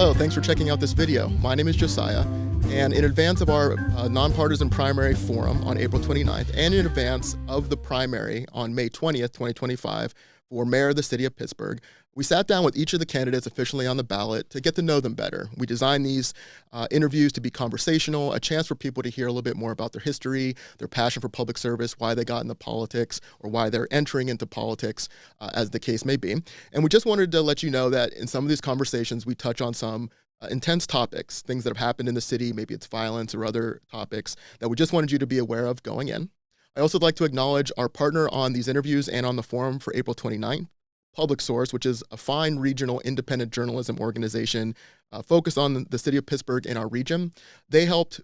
Hello, thanks for checking out this video. My name is Josiah, and in advance of our nonpartisan primary forum on April 29th, and in advance of the primary on May 20th, 2025, for mayor of the city of Pittsburgh, we sat down with each of the candidates officially on the ballot to get to know them better. We designed these interviews to be conversational, a chance for people to hear a little bit more about their history, their passion for public service, why they got into politics, or why they're entering into politics, as the case may be. And we just wanted to let you know that in some of these conversations, we touch on some intense topics, things that have happened in the city, maybe it's violence or other topics that we just wanted you to be aware of going in. I also like to acknowledge our partner on these interviews and on the forum for April 29th, Public Source, which is a fine regional independent journalism organization focused on the city of Pittsburgh and our region. They helped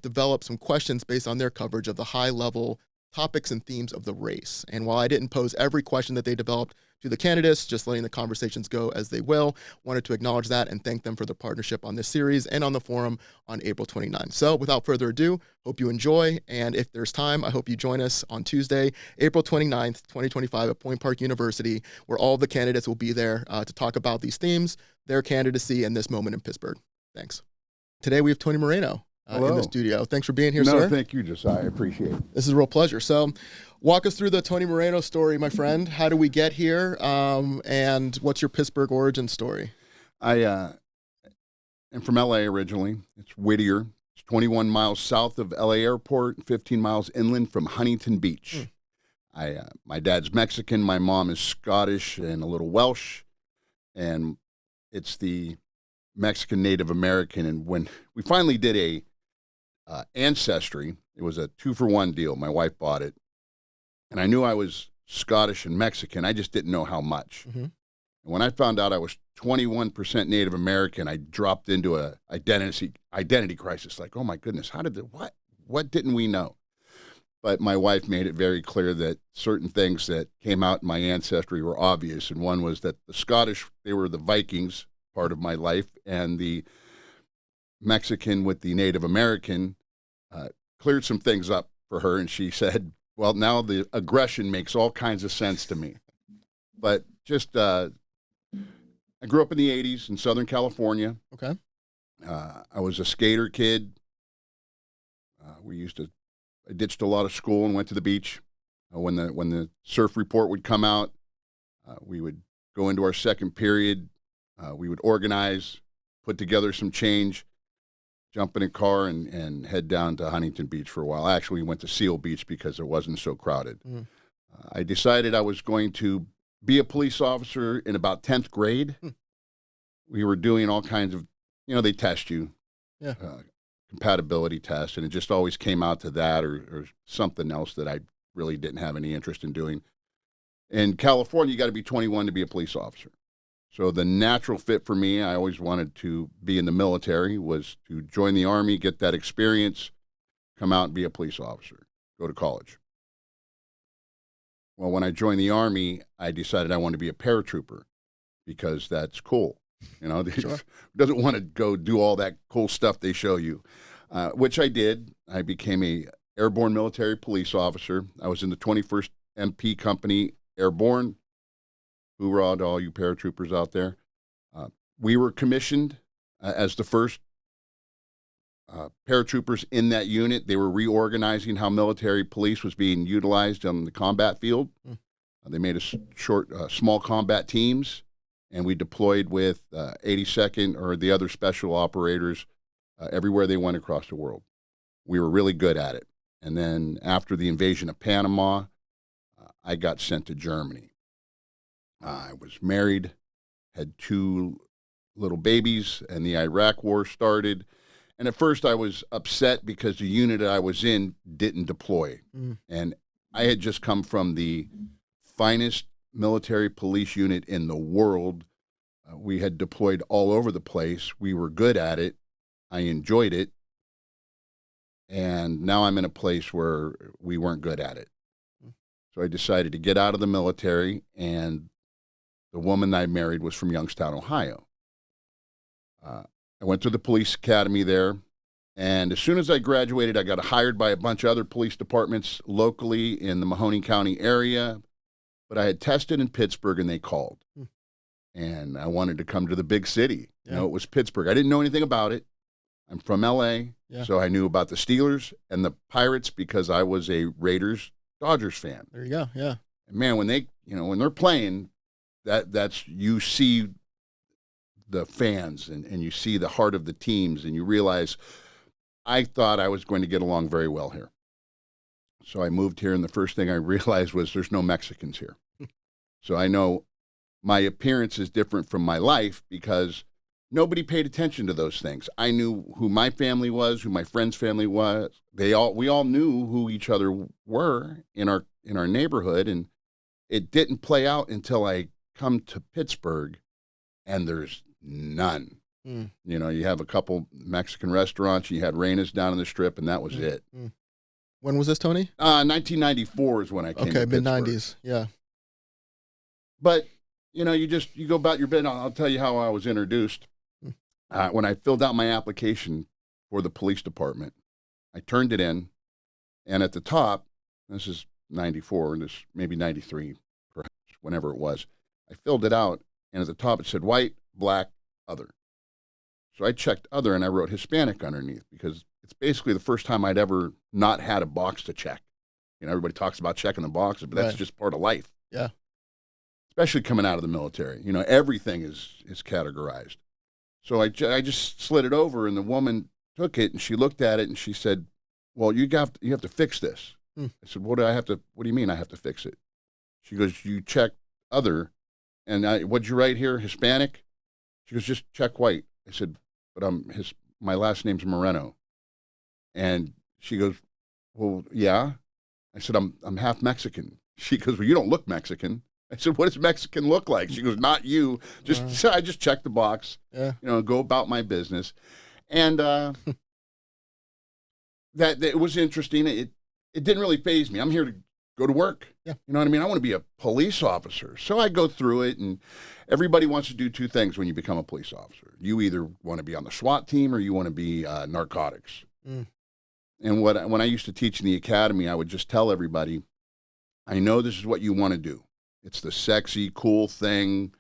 develop some questions based on their coverage of the high-level topics and themes of the race. And while I didn't pose every question that they developed to the candidates, just letting the conversations go as they will, wanted to acknowledge that and thank them for their partnership on this series and on the forum on April 29th. So without further ado, hope you enjoy. And if there's time, I hope you join us on Tuesday, April 29th, 2025 at Point Park University, where all of the candidates will be there to talk about these themes, their candidacy, and this moment in Pittsburgh. Thanks. Today we have Tony Moreno in the studio. Thanks for being here, sir. No, thank you, Josiah. I appreciate it. This is a real pleasure. So walk us through the Tony Moreno story, my friend. How do we get here? And what's your Pittsburgh origin story? I am from LA originally. It's Whittier. It's 21 miles south of LA Airport, 15 miles inland from Huntington Beach. My dad's Mexican. My mom is Scottish and a little Welsh. And it's the Mexican Native American. And when we finally did a Ancestry, it was a 2-for-1 deal. My wife bought it. And I knew I was Scottish and Mexican. I just didn't know how much. And when I found out I was 21% Native American, I dropped into a identity crisis. Like, oh my goodness, what didn't we know? But my wife made it very clear that certain things that came out in my ancestry were obvious. And one was that the Scottish, they were the Vikings part of my life, and the Mexican with the Native American cleared some things up for her. And she said, well, now the aggression makes all kinds of sense to me. But just, I grew up in the 80s in Southern California. Okay. I was a skater kid. I ditched a lot of school and went to the beach. When the surf report would come out, we would go into our second period. We would organize, put together some change, jump in a car, and head down to Huntington Beach for a while. Actually, we went to Seal Beach because it wasn't so crowded. I decided I was going to be a police officer in about 10th grade. We were doing all kinds of, they test you, compatibility tests, and it just always came out to that or something else that I really didn't have any interest in doing. In California, you got to be 21 to be a police officer. So the natural fit for me, I always wanted to be in the military, was to join the Army, get that experience, come out and be a police officer, go to college. Well, when I joined the Army, I decided I wanted to be a paratrooper because that's cool. Sure. Doesn't want to go do all that cool stuff they show you, which I did. I became a airborne military police officer. I was in the 21st MP Company Airborne. Hoorah to all you paratroopers out there. We were commissioned as the first paratroopers in that unit. They were reorganizing how military police was being utilized on the combat field. They made small combat teams, and we deployed with 82nd or the other special operators everywhere they went across the world. We were really good at it. And then after the invasion of Panama, I got sent to Germany. I was married, had 2 little babies, and the Iraq War started. And at first I was upset because the unit I was in didn't deploy. And I had just come from the finest military police unit in the world. We had deployed all over the place. We were good at it. I enjoyed it. And now I'm in a place where we weren't good at it. So I decided to get out of the military, and the woman I married was from Youngstown, Ohio. I went to the police academy there, and as soon as I graduated, I got hired by a bunch of other police departments locally in the Mahoning County area, but I had tested in Pittsburgh, and they called. and I wanted to come to the big city. Yeah. You know, it was Pittsburgh. I didn't know anything about it. I'm from LA, Yeah. so I knew about the Steelers and the Pirates because I was a Raiders-Dodgers fan. There you go. Yeah. And man, when they're playing, that's you see the fans and you see the heart of the teams, and you realize I thought I was going to get along very well here. So I moved here, and the first thing I realized was there's no Mexicans here. So I know my appearance is different from my life because nobody paid attention to those things. I knew who my family was, who my friend's family was. We all knew who each other were in our neighborhood, and it didn't play out until I come to Pittsburgh, and there's none. Mm. You know, you have a couple Mexican restaurants. You had Reina's down in the Strip, and that was it. Mm. When was this, Tony? 1994 is when I came to Pittsburgh. Mid-90s, yeah. But, you know, you go about your bit. I'll tell you how I was introduced. When I filled out my application for the police department, I turned it in, and at the top, this is 94, this maybe 93, perhaps, whenever it was, I filled it out, and at the top it said white, black, other. So I checked other, and I wrote Hispanic underneath because it's basically the first time I'd ever not had a box to check. You know, everybody talks about checking the boxes, but that's just part of life. Yeah. Especially coming out of the military. You know, everything is categorized. So I just slid it over, and the woman took it, and she looked at it, and she said, well, you have to fix this. I said, what do you mean I have to fix it? She goes, you check other, and what'd you write here, Hispanic? She goes, just check white. I said, but my last name's Moreno. And she goes, well, yeah. I said, I'm half Mexican. She goes, well, you don't look Mexican. I said, what does Mexican look like? She goes, not you. I just checked the box, yeah. You know, go about my business. And that it was interesting. It didn't really faze me. I'm here to go to work. Yeah. You know what I mean? I want to be a police officer. So I go through it, and everybody wants to do two things when you become a police officer. You either want to be on the SWAT team or you want to be narcotics. Mm. And when I used to teach in the academy, I would just tell everybody, I know this is what you want to do. It's the sexy, cool thing,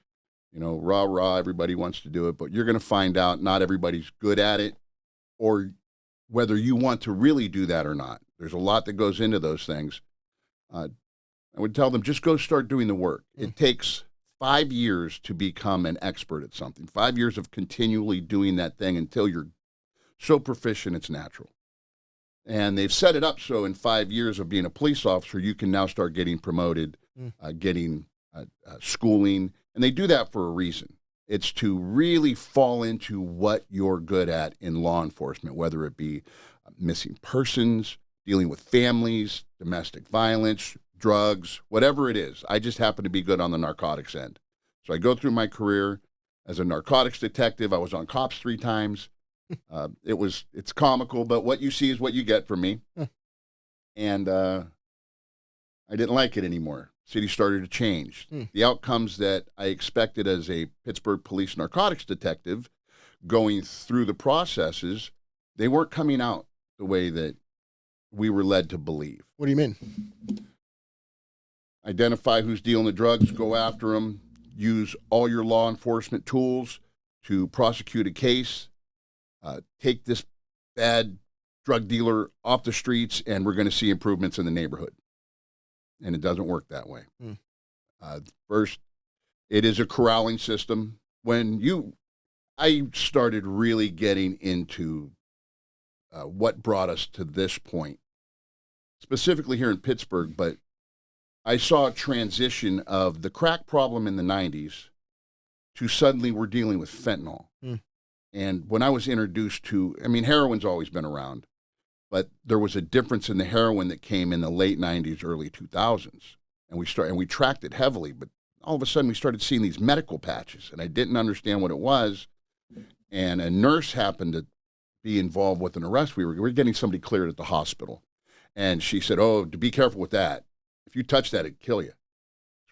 you know, rah, rah, everybody wants to do it, but you're going to find out not everybody's good at it or whether you want to really do that or not. There's a lot that goes into those things. I would tell them, just go start doing the work. It takes 5 years to become an expert at something, 5 years of continually doing that thing until you're so proficient it's natural. And they've set it up so in 5 years of being a police officer, you can now start getting promoted, getting schooling. And they do that for a reason. It's to really fall into what you're good at in law enforcement, whether it be missing persons, dealing with families, domestic violence, drugs, whatever it is. I just happen to be good on the narcotics end. So I go through my career as a narcotics detective. I was on Cops 3 times. It's comical, but what you see is what you get from me. And I didn't like it anymore. City started to change. The outcomes that I expected as a Pittsburgh police narcotics detective going through the processes, they weren't coming out the way that we were led to believe. What do you mean? Identify who's dealing the drugs, go after them, use all your law enforcement tools to prosecute a case, take this bad drug dealer off the streets, and we're going to see improvements in the neighborhood. And it doesn't work that way. First, it is a corralling system. I started really getting into what brought us to this point, specifically here in Pittsburgh, but I saw a transition of the crack problem in the 90s to suddenly we're dealing with fentanyl. And when I was introduced to, heroin's always been around, but there was a difference in the heroin that came in the late 90s, early 2000s. And we tracked it heavily, but all of a sudden we started seeing these medical patches, and I didn't understand what it was. And a nurse happened to be involved with an arrest. We were getting somebody cleared at the hospital. And she said, oh, to be careful with that. If you touch that, it'd kill you.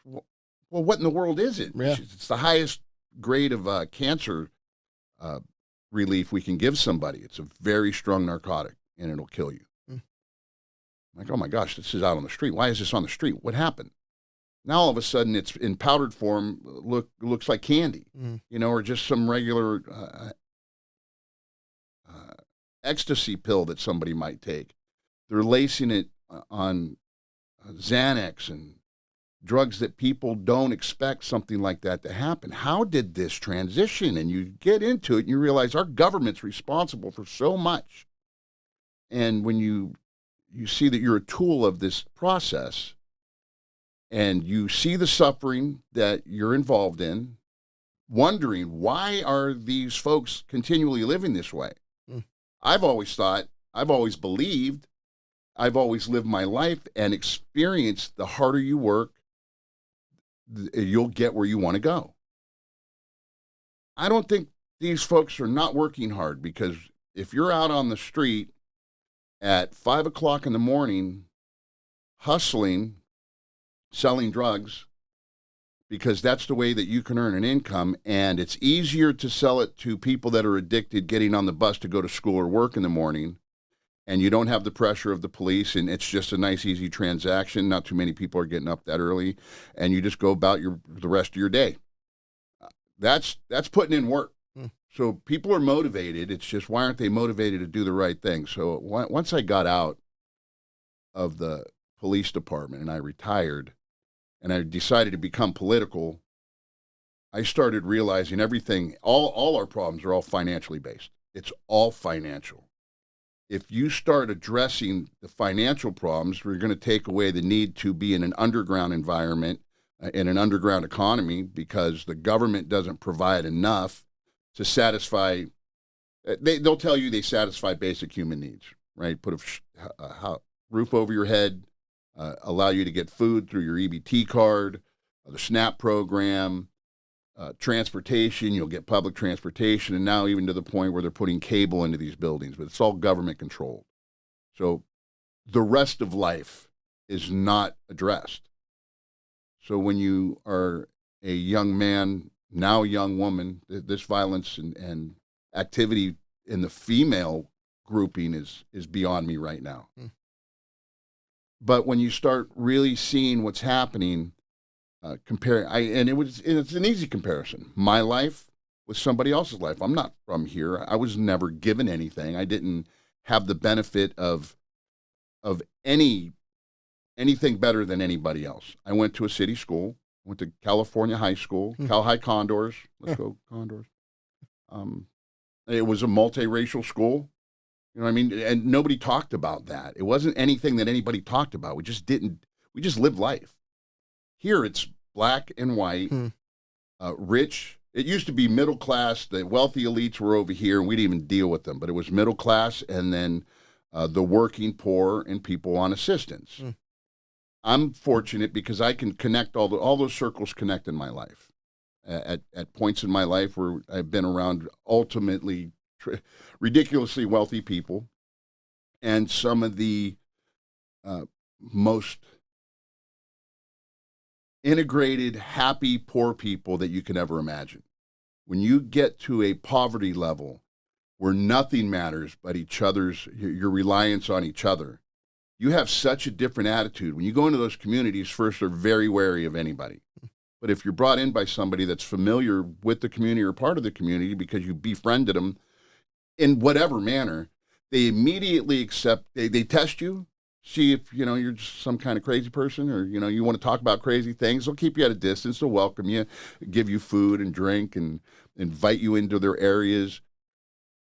Well, what in the world is it? Yeah. It's the highest grade of cancer relief we can give somebody. It's a very strong narcotic, and it'll kill you. I'm like, oh my gosh, this is out on the street. Why is this on the street? What happened? Now all of a sudden it's in powdered form, looks like candy, or just some regular ecstasy pill that somebody might take. They're lacing it on Xanax and drugs that people don't expect something like that to happen. How did this transition? And you get into it and you realize our government's responsible for so much. And when you see that you're a tool of this process and you see the suffering that you're involved in, wondering why are these folks continually living this way? I've always thought, I've always believed, I've always lived my life and experienced the harder you work, you'll get where you want to go. I don't think these folks are not working hard, because if you're out on the street at 5 o'clock in the morning hustling, selling drugs, because that's the way that you can earn an income, and it's easier to sell it to people that are addicted getting on the bus to go to school or work in the morning, and you don't have the pressure of the police, and it's just a nice, easy transaction. Not too many people are getting up that early, and you just go about the rest of your day. That's putting in work. So people are motivated. It's just, why aren't they motivated to do the right thing? So once I got out of the police department and I retired, and I decided to become political, I started realizing everything, all our problems are all financially based. It's all financial. If you start addressing the financial problems, we're going to take away the need to be in an underground environment, in an underground economy, because the government doesn't provide enough to satisfy, they'll tell you they satisfy basic human needs, right? Put a roof over your head, allow you to get food through your EBT card, the SNAP program, transportation, you'll get public transportation, and now even to the point where they're putting cable into these buildings, but it's all government controlled. So the rest of life is not addressed. So when you are a young man, now young woman, this violence and activity in the female grouping is beyond me right now. But when you start really seeing what's happening, it's an easy comparison. My life with somebody else's life. I'm not from here. I was never given anything. I didn't have the benefit of anything better than anybody else. I went to a city school, went to California high school, Cal High Condors. Let's go Condors. It was a multiracial school. You know what I mean? And nobody talked about that. It wasn't anything that anybody talked about. We just lived life. Here it's black and white, rich. It used to be middle class. The wealthy elites were over here, and we didn't even deal with them. But it was middle class, and then the working poor and people on assistance. I'm fortunate because I can connect all those circles connect in my life. At points in my life where I've been around ultimately ridiculously wealthy people, and some of the most integrated, happy, poor people that you can ever imagine. When you get to a poverty level where nothing matters but your reliance on each other, you have such a different attitude. When you go into those communities, first, they're very wary of anybody. But if you're brought in by somebody that's familiar with the community or part of the community because you befriended them in whatever manner, they immediately accept, they test you, see if, you're just some kind of crazy person, or, you want to talk about crazy things. They'll keep you at a distance. They'll welcome you, give you food and drink, and invite you into their areas.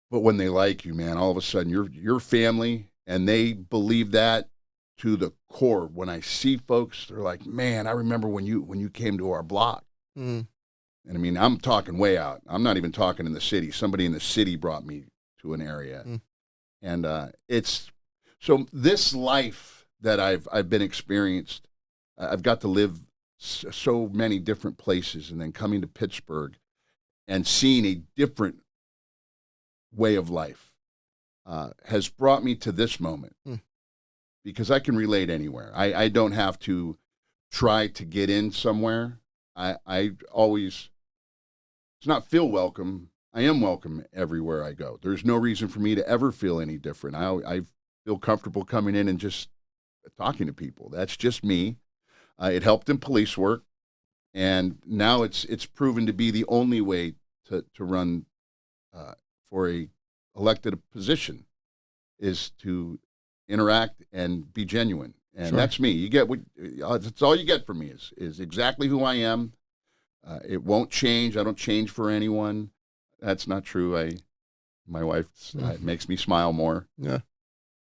But when they like you, man, all of a sudden you're family, and they believe that to the core. When I see folks, they're like, man, I remember when you came to our block. And I mean, I'm talking way out. I'm not even talking in the city. Somebody in the city brought me to an area. And so this life that I've been experienced, I've got to live so many different places, and then coming to Pittsburgh and seeing a different way of life has brought me to this moment, because I can relate anywhere. I don't have to try to get in somewhere. I always, it's not feel welcome. I am welcome everywhere I go. There's no reason for me to ever feel any different. I feel comfortable coming in and just talking to people. That's just me. It helped in police work, and now it's proven to be the only way to run for a elected position, is to interact and be genuine. And Sure. that's me. You get that's all you get from me is exactly who I am. It won't change. I don't change for anyone. That's not true. My wife makes me smile more. Yeah.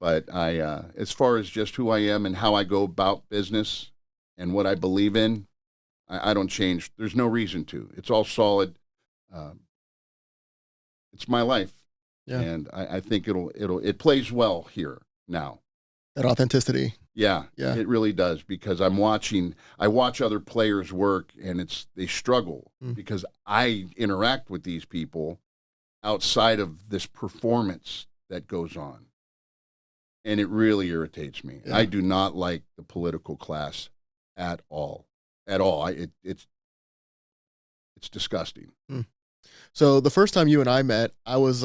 But as far as just who I am and how I go about business and what I believe in, I don't change. There's no reason to. It's all solid. It's my life. Yeah. And I think it plays well here now. That authenticity. Yeah, Yeah. it really does, because I watch other players work, and they struggle because I interact with these people outside of this performance that goes on. And it really irritates me. Yeah. I do not like the political class at all. At all. It's disgusting. So the first time you and I met, I was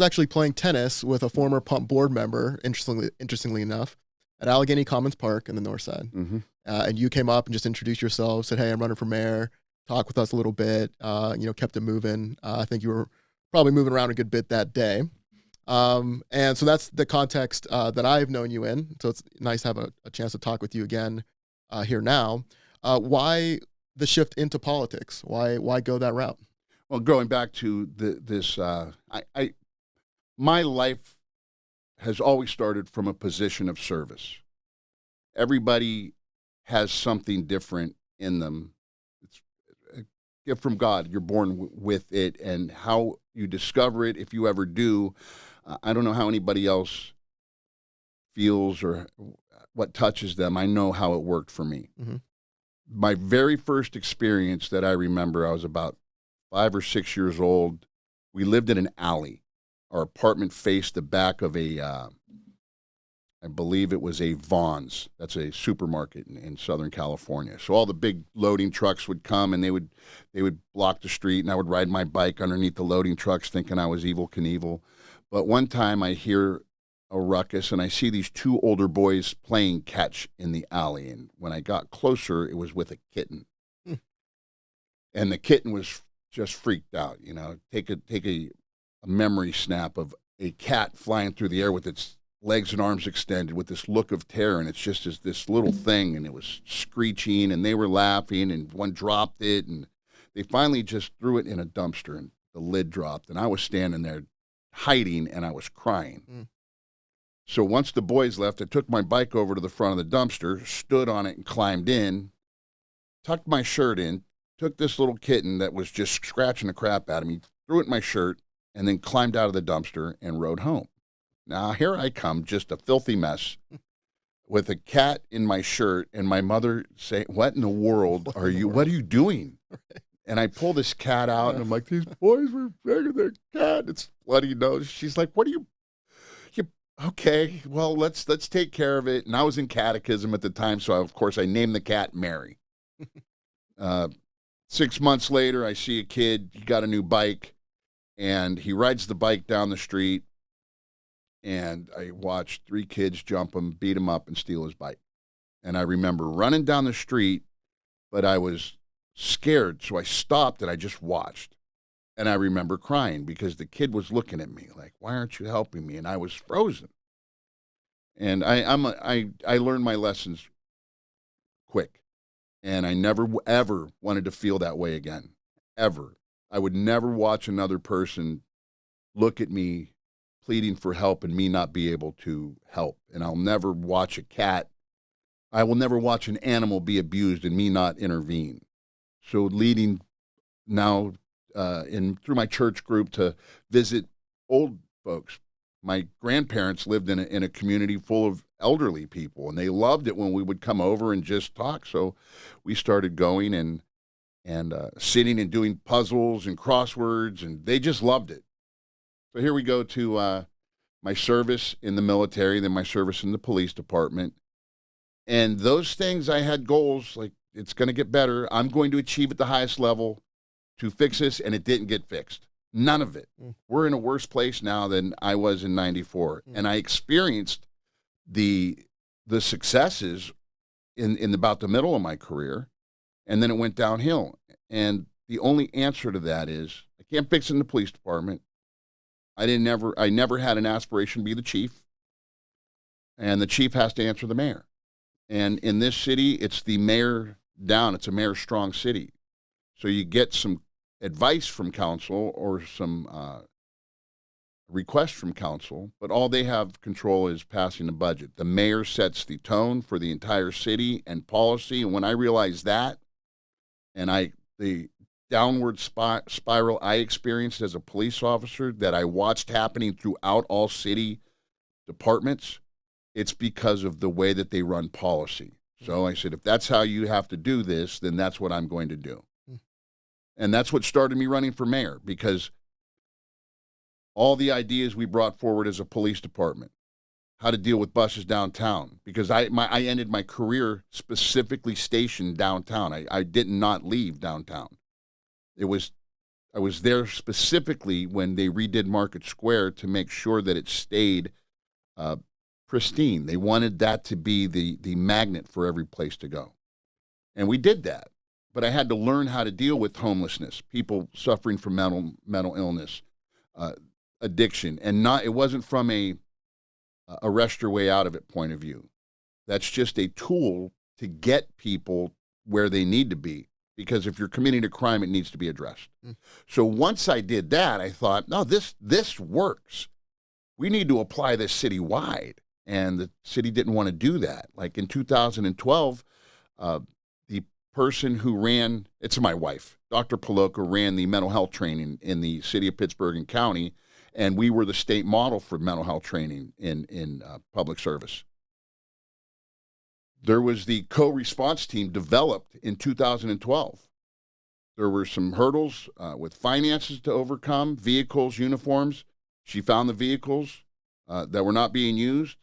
actually playing tennis with a former Pump board member, interestingly enough, at Allegheny Commons Park in the north side. Mm-hmm. And you came up and just introduced yourself, said, "Hey, I'm running for mayor." Talked with us a little bit, kept it moving. I think you were probably moving around a good bit that day. And so that's the context that I've known you in. So it's nice to have a chance to talk with you again here now. Why the shift into politics? Why go that route? Well, going back to my life has always started from a position of service. Everybody has something different in them. It's a gift from God. You're born with it, and how you discover it, if you ever do, I don't know how anybody else feels or what touches them. I know how it worked for me. Mm-hmm. My very first experience that I remember, I was about 5 or 6 years old. We lived in an alley. Our apartment faced the back of I believe it was a Vons. That's a supermarket in Southern California. So all the big loading trucks would come, and they would block the street, and I would ride my bike underneath the loading trucks thinking I was Evel Knievel. But one time I hear a ruckus, and I see these 2 older boys playing catch in the alley. And when I got closer, it was with a kitten. And the kitten was just freaked out. Take a memory snap of a cat flying through the air with its legs and arms extended with this look of terror, and it's just this little thing, and it was screeching, and they were laughing, and one dropped it, and they finally just threw it in a dumpster, and the lid dropped, and I was standing there hiding, and I was crying. So once the boys left, I took my bike over to the front of the dumpster, stood on it and climbed in, tucked my shirt in, took this little kitten that was just scratching the crap out of me, threw it in my shirt, and then climbed out of the dumpster and rode home. Now, here I come, just a filthy mess, with a cat in my shirt, and my mother saying, "What in the world are you, what are you doing?" And I pull this cat out, and I'm like, "These boys were dragging their cat. It's bloody nose." She's like, "What are you okay, well, let's take care of it." And I was in catechism at the time, so of course I named the cat Mary. 6 months later, I see a kid, he got a new bike, and he rides the bike down the street, and I watched 3 kids jump him, beat him up, and steal his bike. And I remember running down the street, but I was scared, so I stopped and I just watched. And I remember crying because the kid was looking at me like, "Why aren't you helping me?" And I was frozen. And I learned my lessons quick, and I never ever wanted to feel that way again, ever. I would never watch another person look at me pleading for help and me not be able to help. And I'll never watch I will never watch an animal be abused and me not intervene. So leading now through my church group to visit old folks. My grandparents lived in a community full of elderly people, and they loved it when we would come over and just talk. So we started going and sitting and doing puzzles and crosswords, and they just loved it. So here we go to my service in the military, then my service in the police department. And those things, I had goals, like it's going to get better. I'm going to achieve at the highest level to fix this, and it didn't get fixed. None of it. We're in a worse place now than I was in 94. And I experienced the successes in about the middle of my career, and then it went downhill. And the only answer to that is I can't fix it in the police department. I never had an aspiration to be the chief, and the chief has to answer the mayor. And in this city, it's the mayor down. It's a mayor strong city. So you get some advice from council or some request from council, but all they have control is passing the budget. The mayor sets the tone for the entire city and policy. And when I realized that, and the downward spiral I experienced as a police officer that I watched happening throughout all city departments, it's because of the way that they run policy. So I said, if that's how you have to do this, then that's what I'm going to do. And that's what started me running for mayor, because all the ideas we brought forward as a police department, how to deal with buses downtown, because I ended my career specifically stationed downtown. I did not leave downtown. I was there specifically when they redid Market Square to make sure that it stayed pristine. They wanted that to be the magnet for every place to go. And we did that. But I had to learn how to deal with homelessness, people suffering from mental illness, addiction, and it wasn't from a arrest your way out of it point of view. That's just a tool to get people where they need to be, because if you're committing a crime, it needs to be addressed. So once I did that, I thought, no, this works. We need to apply this citywide, and the city didn't want to do that. Like in 2012, the person who ran, it's my wife, Dr. Paloka, ran the mental health training in the city of Pittsburgh and county, and we were the state model for mental health training in public service. There was the co-response team developed in 2012. There were some hurdles with finances to overcome, vehicles, uniforms. She found the vehicles that were not being used.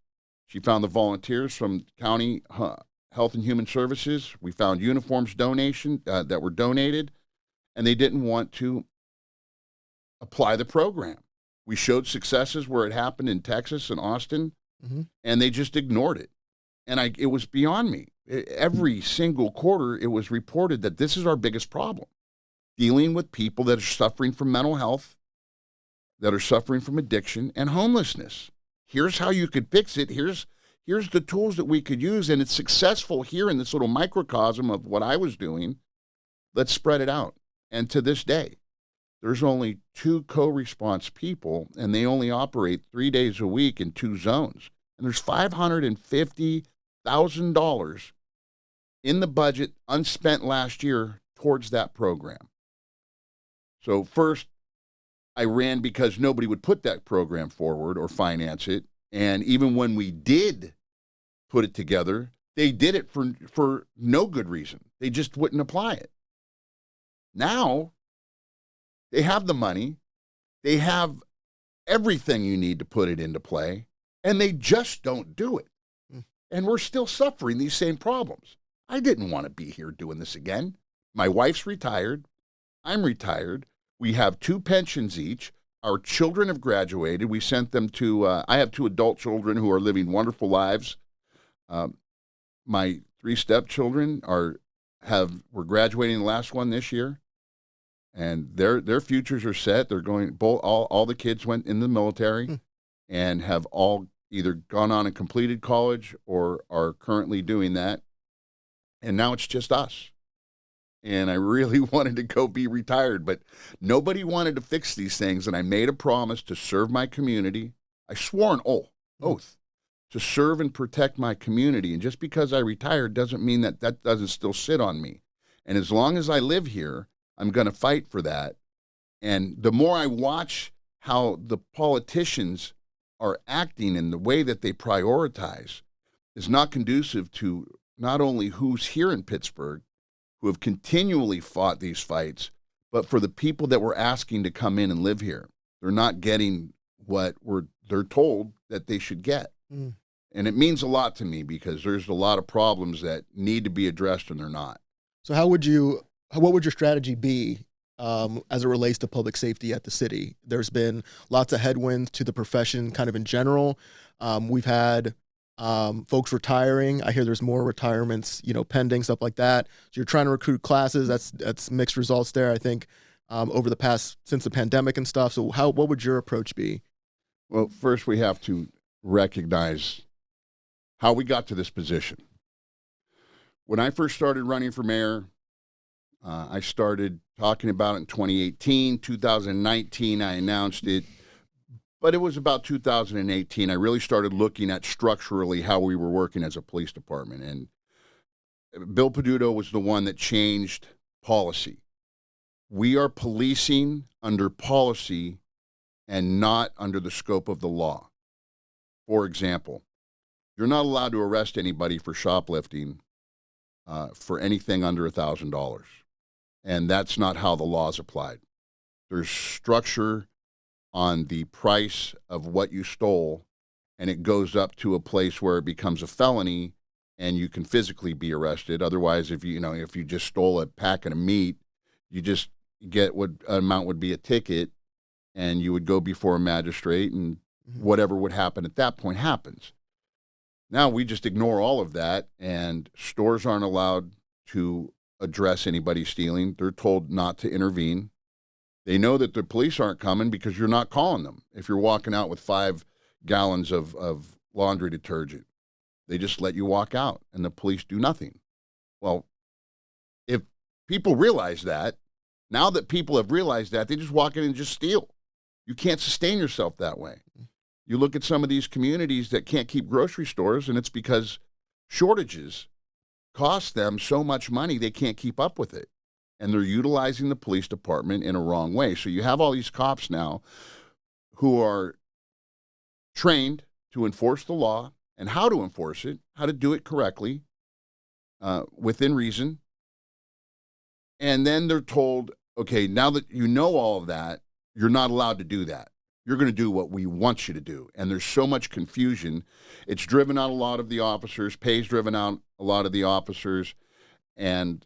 She found the volunteers from county Health and Human Services. We found uniforms that were donated, and they didn't want to apply the program. We showed successes where it happened in Texas and Austin, and they just ignored it. And it was beyond me. Every single quarter, it was reported that this is our biggest problem, dealing with people that are suffering from mental health, that are suffering from addiction and homelessness. Here's how you could fix it. Here's the tools that we could use, and it's successful here in this little microcosm of what I was doing. Let's spread it out. And to this day, there's only 2 co-response people, and they only operate 3 days a week in 2 zones. And there's $550,000 in the budget unspent last year towards that program. So first, I ran because nobody would put that program forward or finance it. And even when we did put it together, they did it for no good reason. They just wouldn't apply it. Now, they have the money. They have everything you need to put it into play, and they just don't do it. And we're still suffering these same problems. I didn't want to be here doing this again. My wife's retired. I'm retired. We have 2 pensions each. Our children have graduated. We sent them to, I have 2 adult children who are living wonderful lives. My 3 stepchildren were graduating the last one this year, and their futures are set. They're going, all the kids went in the military and have all either gone on and completed college or are currently doing that. And now it's just us. And I really wanted to go be retired, but nobody wanted to fix these things. And I made a promise to serve my community. I swore an oath to serve and protect my community. And just because I retired doesn't mean that doesn't still sit on me. And as long as I live here, I'm going to fight for that. And the more I watch how the politicians are acting and the way that they prioritize is not conducive to not only who's here in Pittsburgh, who have continually fought these fights, but for the people that we're asking to come in and live here. They're not getting what they're told that they should get. And it means a lot to me because there's a lot of problems that need to be addressed and they're not. So what would your strategy be as it relates to public safety at the city? There's been lots of headwinds to the profession kind of in general. We've had folks retiring. I hear there's more retirements, pending, stuff like that. So you're trying to recruit classes. That's mixed results there, I think, over the past, since the pandemic and stuff. So what would your approach be? Well, first we have to recognize how we got to this position. When I first started running for mayor, I started talking about it in 2018. 2019, I announced it. But it was about 2018, I really started looking at structurally how we were working as a police department. And Bill Peduto was the one that changed policy. We are policing under policy and not under the scope of the law. For example, you're not allowed to arrest anybody for shoplifting for anything under $1,000. And that's not how the law is applied. There's structure on the price of what you stole, and it goes up to a place where it becomes a felony and you can physically be arrested. Otherwise, if you just stole a packet of meat, you just get what amount would be a ticket, and you would go before a magistrate, and whatever would happen at that point happens. Now we just ignore all of that, and stores aren't allowed to address anybody stealing. They're told not to intervene. They know that the police aren't coming because you're not calling them. If you're walking out with 5 gallons of laundry detergent, they just let you walk out, and the police do nothing. Well, if people realize that, now that people have realized that, they just walk in and just steal. You can't sustain yourself that way. You look at some of these communities that can't keep grocery stores, and it's because shortages cost them so much money they can't keep up with it. And they're utilizing the police department in a wrong way. So you have all these cops now who are trained to enforce the law and how to enforce it, how to do it correctly, within reason. And then they're told, okay, now that you know all of that, you're not allowed to do that. You're going to do what we want you to do. And there's so much confusion. It's driven out a lot of the officers. Pay's driven out a lot of the officers. And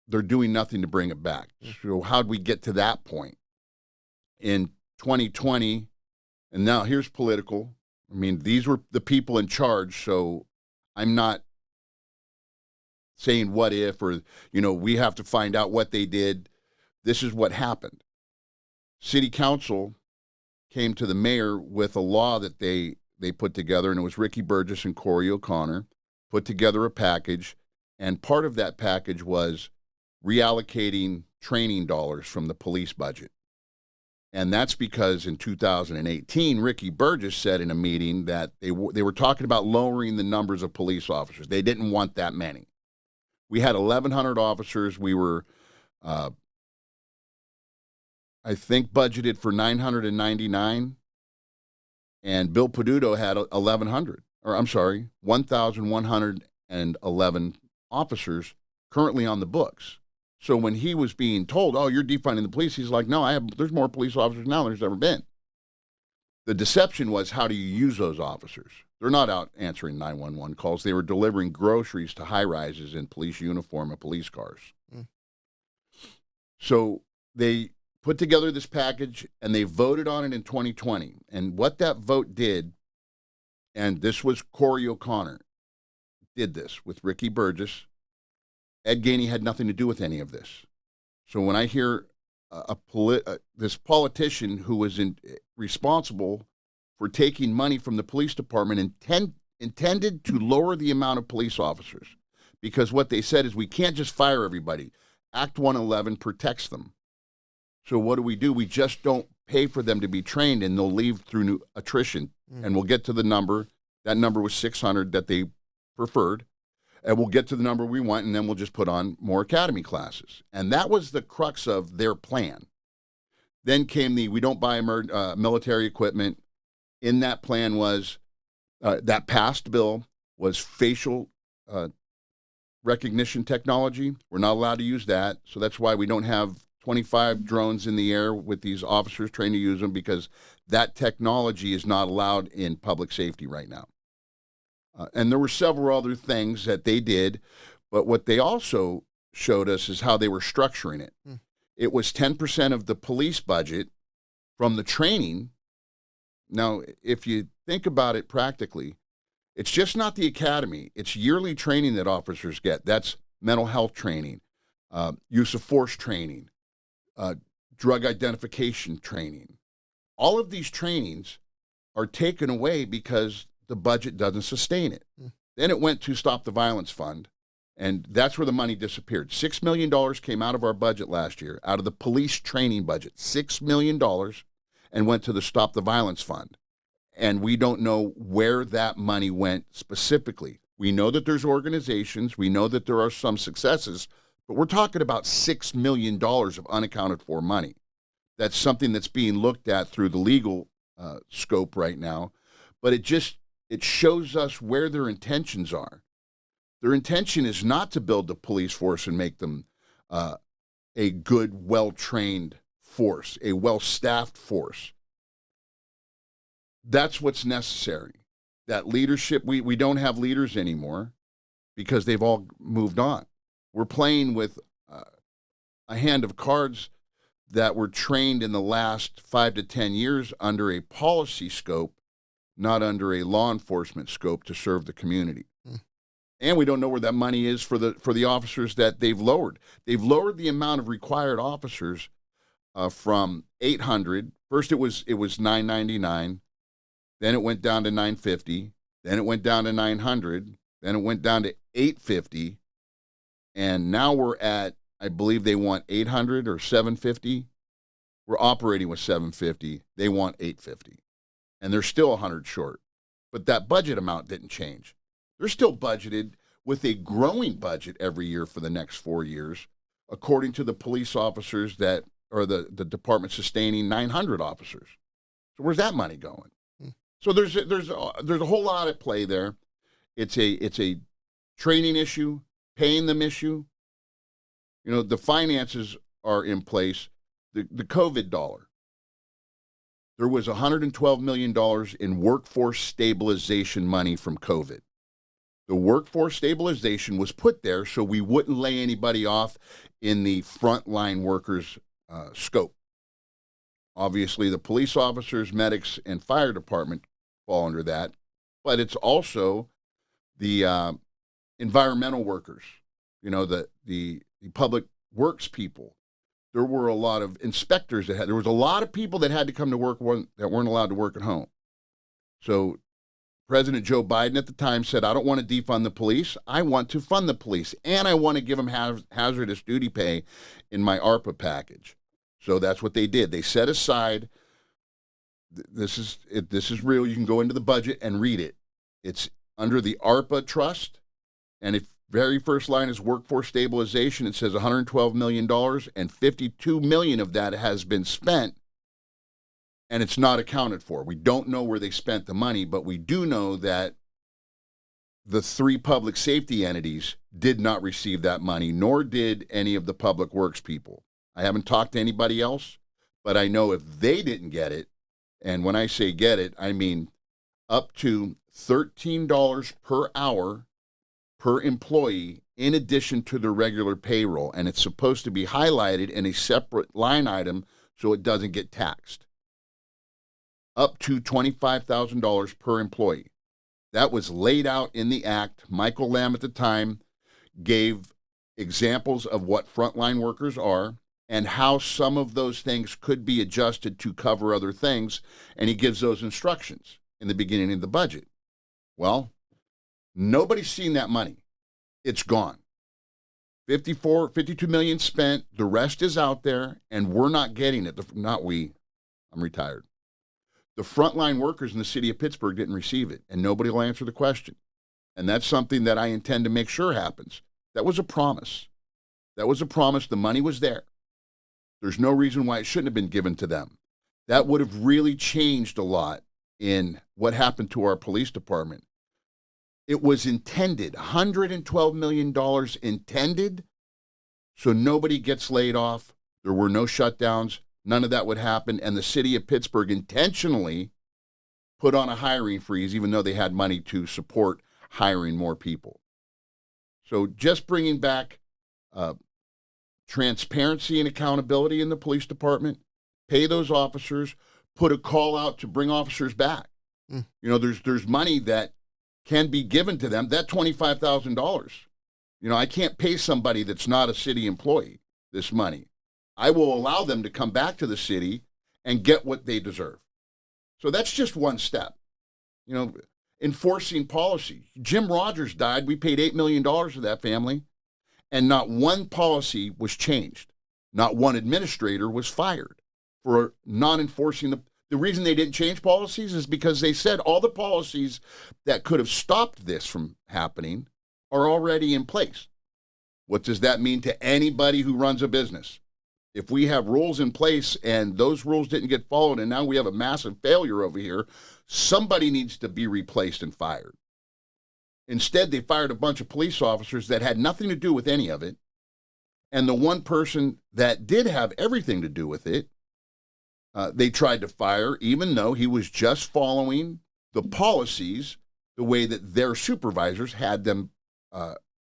they're doing nothing to bring it back. So how'd we get to that point? In 2020, and now here's political. I mean, these were the people in charge, so I'm not saying what if or, we have to find out what they did. This is what happened. City Council came to the mayor with a law that they put together, and it was Ricky Burgess and Corey O'Connor put together a package, and part of that package was reallocating training dollars from the police budget. And that's because in 2018, Ricky Burgess said in a meeting that they were talking about lowering the numbers of police officers. They didn't want that many. We had 1,100 officers. We were, I think, budgeted for 999. And Bill Peduto had 1,111 officers currently on the books. So when he was being told, oh, you're defunding the police, he's like, no, there's more police officers now than there's ever been. The deception was, how do you use those officers? They're not out answering 911 calls. They were delivering groceries to high-rises in police uniform and police cars. So they put together this package, and they voted on it in 2020. And what that vote did, and this was Corey O'Connor, did this with Ricky Burgess. Ed Gainey had nothing to do with any of this. So when I hear this politician who was responsible for taking money from the police department intended to lower the amount of police officers, because what they said is we can't just fire everybody. Act 111 protects them. So what do? We just don't pay for them to be trained, and they'll leave through new attrition. And we'll get to the number. That number was 600 that they preferred. And we'll get to the number we want, and then we'll just put on more academy classes. And that was the crux of their plan. Then came we don't buy military equipment. In that plan was, that passed bill was facial recognition technology. We're not allowed to use that. So that's why we don't have 25 drones in the air with these officers trained to use them, because that technology is not allowed in public safety right now. And there were several other things that they did, but what they also showed us is how they were structuring it. It was 10% of the police budget from the training. Now, if you think about it practically, It's just not the academy. It's yearly training that officers get. That's mental health training, use of force training, drug identification training. All of these trainings are taken away because the budget doesn't sustain it. Then it went to Stop the Violence Fund, and that's where the money disappeared. $6 million came out of our budget last year, out of the police training budget, $6 million, and went to the Stop the Violence Fund. And we don't know where that money went specifically. We know that there's organizations. We know that there are some successes, but we're talking about $6 million of unaccounted for money. That's something that's being looked at through the legal scope right now, but it shows us where their intentions are. Their intention is not to build the police force and make them a good, well-trained force, a well-staffed force. That's what's necessary. That leadership, we don't have leaders anymore because they've all moved on. We're playing with a hand of cards that were trained in the last 5 to 10 years under a policy scope, not under a law enforcement scope to serve the community. And we don't know where that money is for the officers that they've lowered. They've lowered the amount of required officers from 800. First it was $999. Then it went down to $950. Then it went down to $900. Then it went down to $850. And now we're at, I believe they want $800 or $750. We're operating with $750. They want $850. And they're still $100 short. But that budget amount didn't change. They're still budgeted with a growing budget every year for the next 4 years, according to the police officers that, or the department sustaining 900 officers. So where's that money going? So there's a whole lot at play there. It's a training issue, paying them issue. You know, the finances are in place. The COVID dollar. There was $112 million in workforce stabilization money from COVID. The workforce stabilization was put there so we wouldn't lay anybody off in the frontline workers' scope. Obviously, the police officers, medics, and fire department fall under that, but it's also the environmental workers, you know, the public works people. There were a lot of inspectors there was a lot of people that had to come to work that weren't allowed to work at home. So President Joe Biden at the time said, I don't want to defund the police. I want to fund the police, and I want to give them hazardous duty pay in my ARPA package. So that's what they did. They set aside, this is real. You can go into the budget and read it. It's under the ARPA trust, and if very first line is workforce stabilization, it says $112 million, and $52 million of that has been spent, and it's not accounted for. We don't know where they spent the money, but we do know that the 3 public safety entities did not receive that money, nor did any of the public works people. I haven't talked to anybody else, but I know if they didn't get it, and when I say get it, I mean up to $13 per hour per employee in addition to the regular payroll, and it's supposed to be highlighted in a separate line item so it doesn't get taxed. Up to $25,000 per employee. That was laid out in the act. Michael Lamb at the time gave examples of what frontline workers are and how some of those things could be adjusted to cover other things, and he gives those instructions in the beginning of the budget. Well, nobody's seen that money. It's gone. 52 million spent. The rest is out there, and we're not getting it. Not we. I'm retired. The frontline workers in the city of Pittsburgh didn't receive it, and nobody will answer the question. And that's something that I intend to make sure happens. That was a promise. That was a promise. The money was there. There's no reason why it shouldn't have been given to them. That would have really changed a lot in what happened to our police department. It was intended, $112 million intended, so nobody gets laid off. There were no shutdowns. None of that would happen, and the city of Pittsburgh intentionally put on a hiring freeze, even though they had money to support hiring more people. So just bringing back transparency and accountability in the police department, pay those officers, put a call out to bring officers back. You know, there's money that can be given to them, that $25,000. I can't pay somebody that's not a city employee this money. I will allow them to come back to the city and get what they deserve. So that's just one step. Enforcing policy. Jim Rogers died. We paid $8 million to that family, and not one policy was changed. Not one administrator was fired for not enforcing the reason they didn't change policies is because they said all the policies that could have stopped this from happening are already in place. What does that mean to anybody who runs a business? If we have rules in place and those rules didn't get followed and now we have a massive failure over here, somebody needs to be replaced and fired. Instead, they fired a bunch of police officers that had nothing to do with any of it. And the one person that did have everything to do with it, they tried to fire, even though he was just following the policies the way that their supervisors had them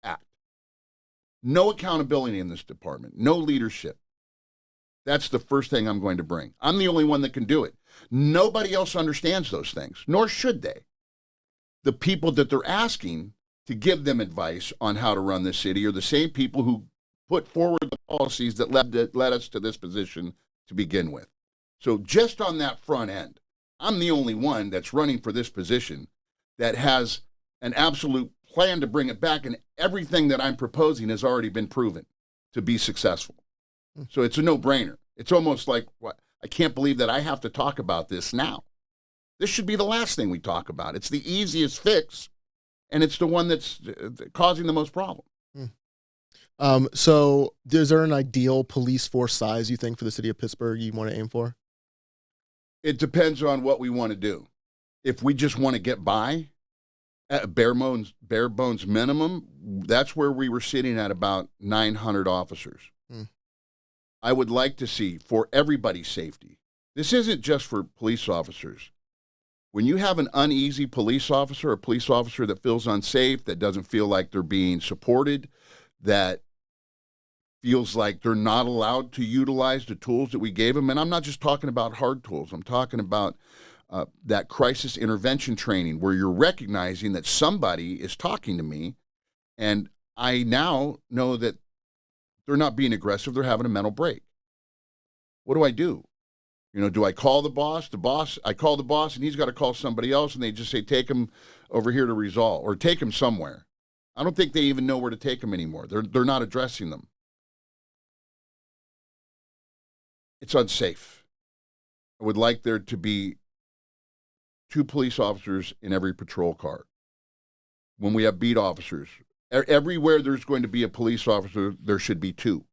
act. No accountability in this department, no leadership. That's the first thing I'm going to bring. I'm the only one that can do it. Nobody else understands those things, nor should they. The people that they're asking to give them advice on how to run this city are the same people who put forward the policies that led us to this position to begin with. So just on that front end, I'm the only one that's running for this position that has an absolute plan to bring it back, and everything that I'm proposing has already been proven to be successful. So it's a no-brainer. It's almost like, I can't believe that I have to talk about this now. This should be the last thing we talk about. It's the easiest fix, and it's the one that's causing the most problem. So is there an ideal police force size you think for the city of Pittsburgh you want to aim for? It depends on what we want to do. If we just want to get by at bare bones minimum, that's where we were sitting at about 900 officers. I would like to see, for everybody's safety, this isn't just for police officers. When you have an uneasy police officer, a police officer that feels unsafe, that doesn't feel like they're being supported, that feels like they're not allowed to utilize the tools that we gave them, and I'm not just talking about hard tools, I'm talking about that crisis intervention training where you're recognizing that somebody is talking to me, and I now know that they're not being aggressive, they're having a mental break. What do I do? Do I call the boss? I call the boss, and he's got to call somebody else, and they just say, take him over here to resolve, or take him somewhere. I don't think they even know where to take them anymore. They're not addressing them. It's unsafe. I would like there to be 2 police officers in every patrol car. When we have beat officers, everywhere there's going to be a police officer, there should be 2.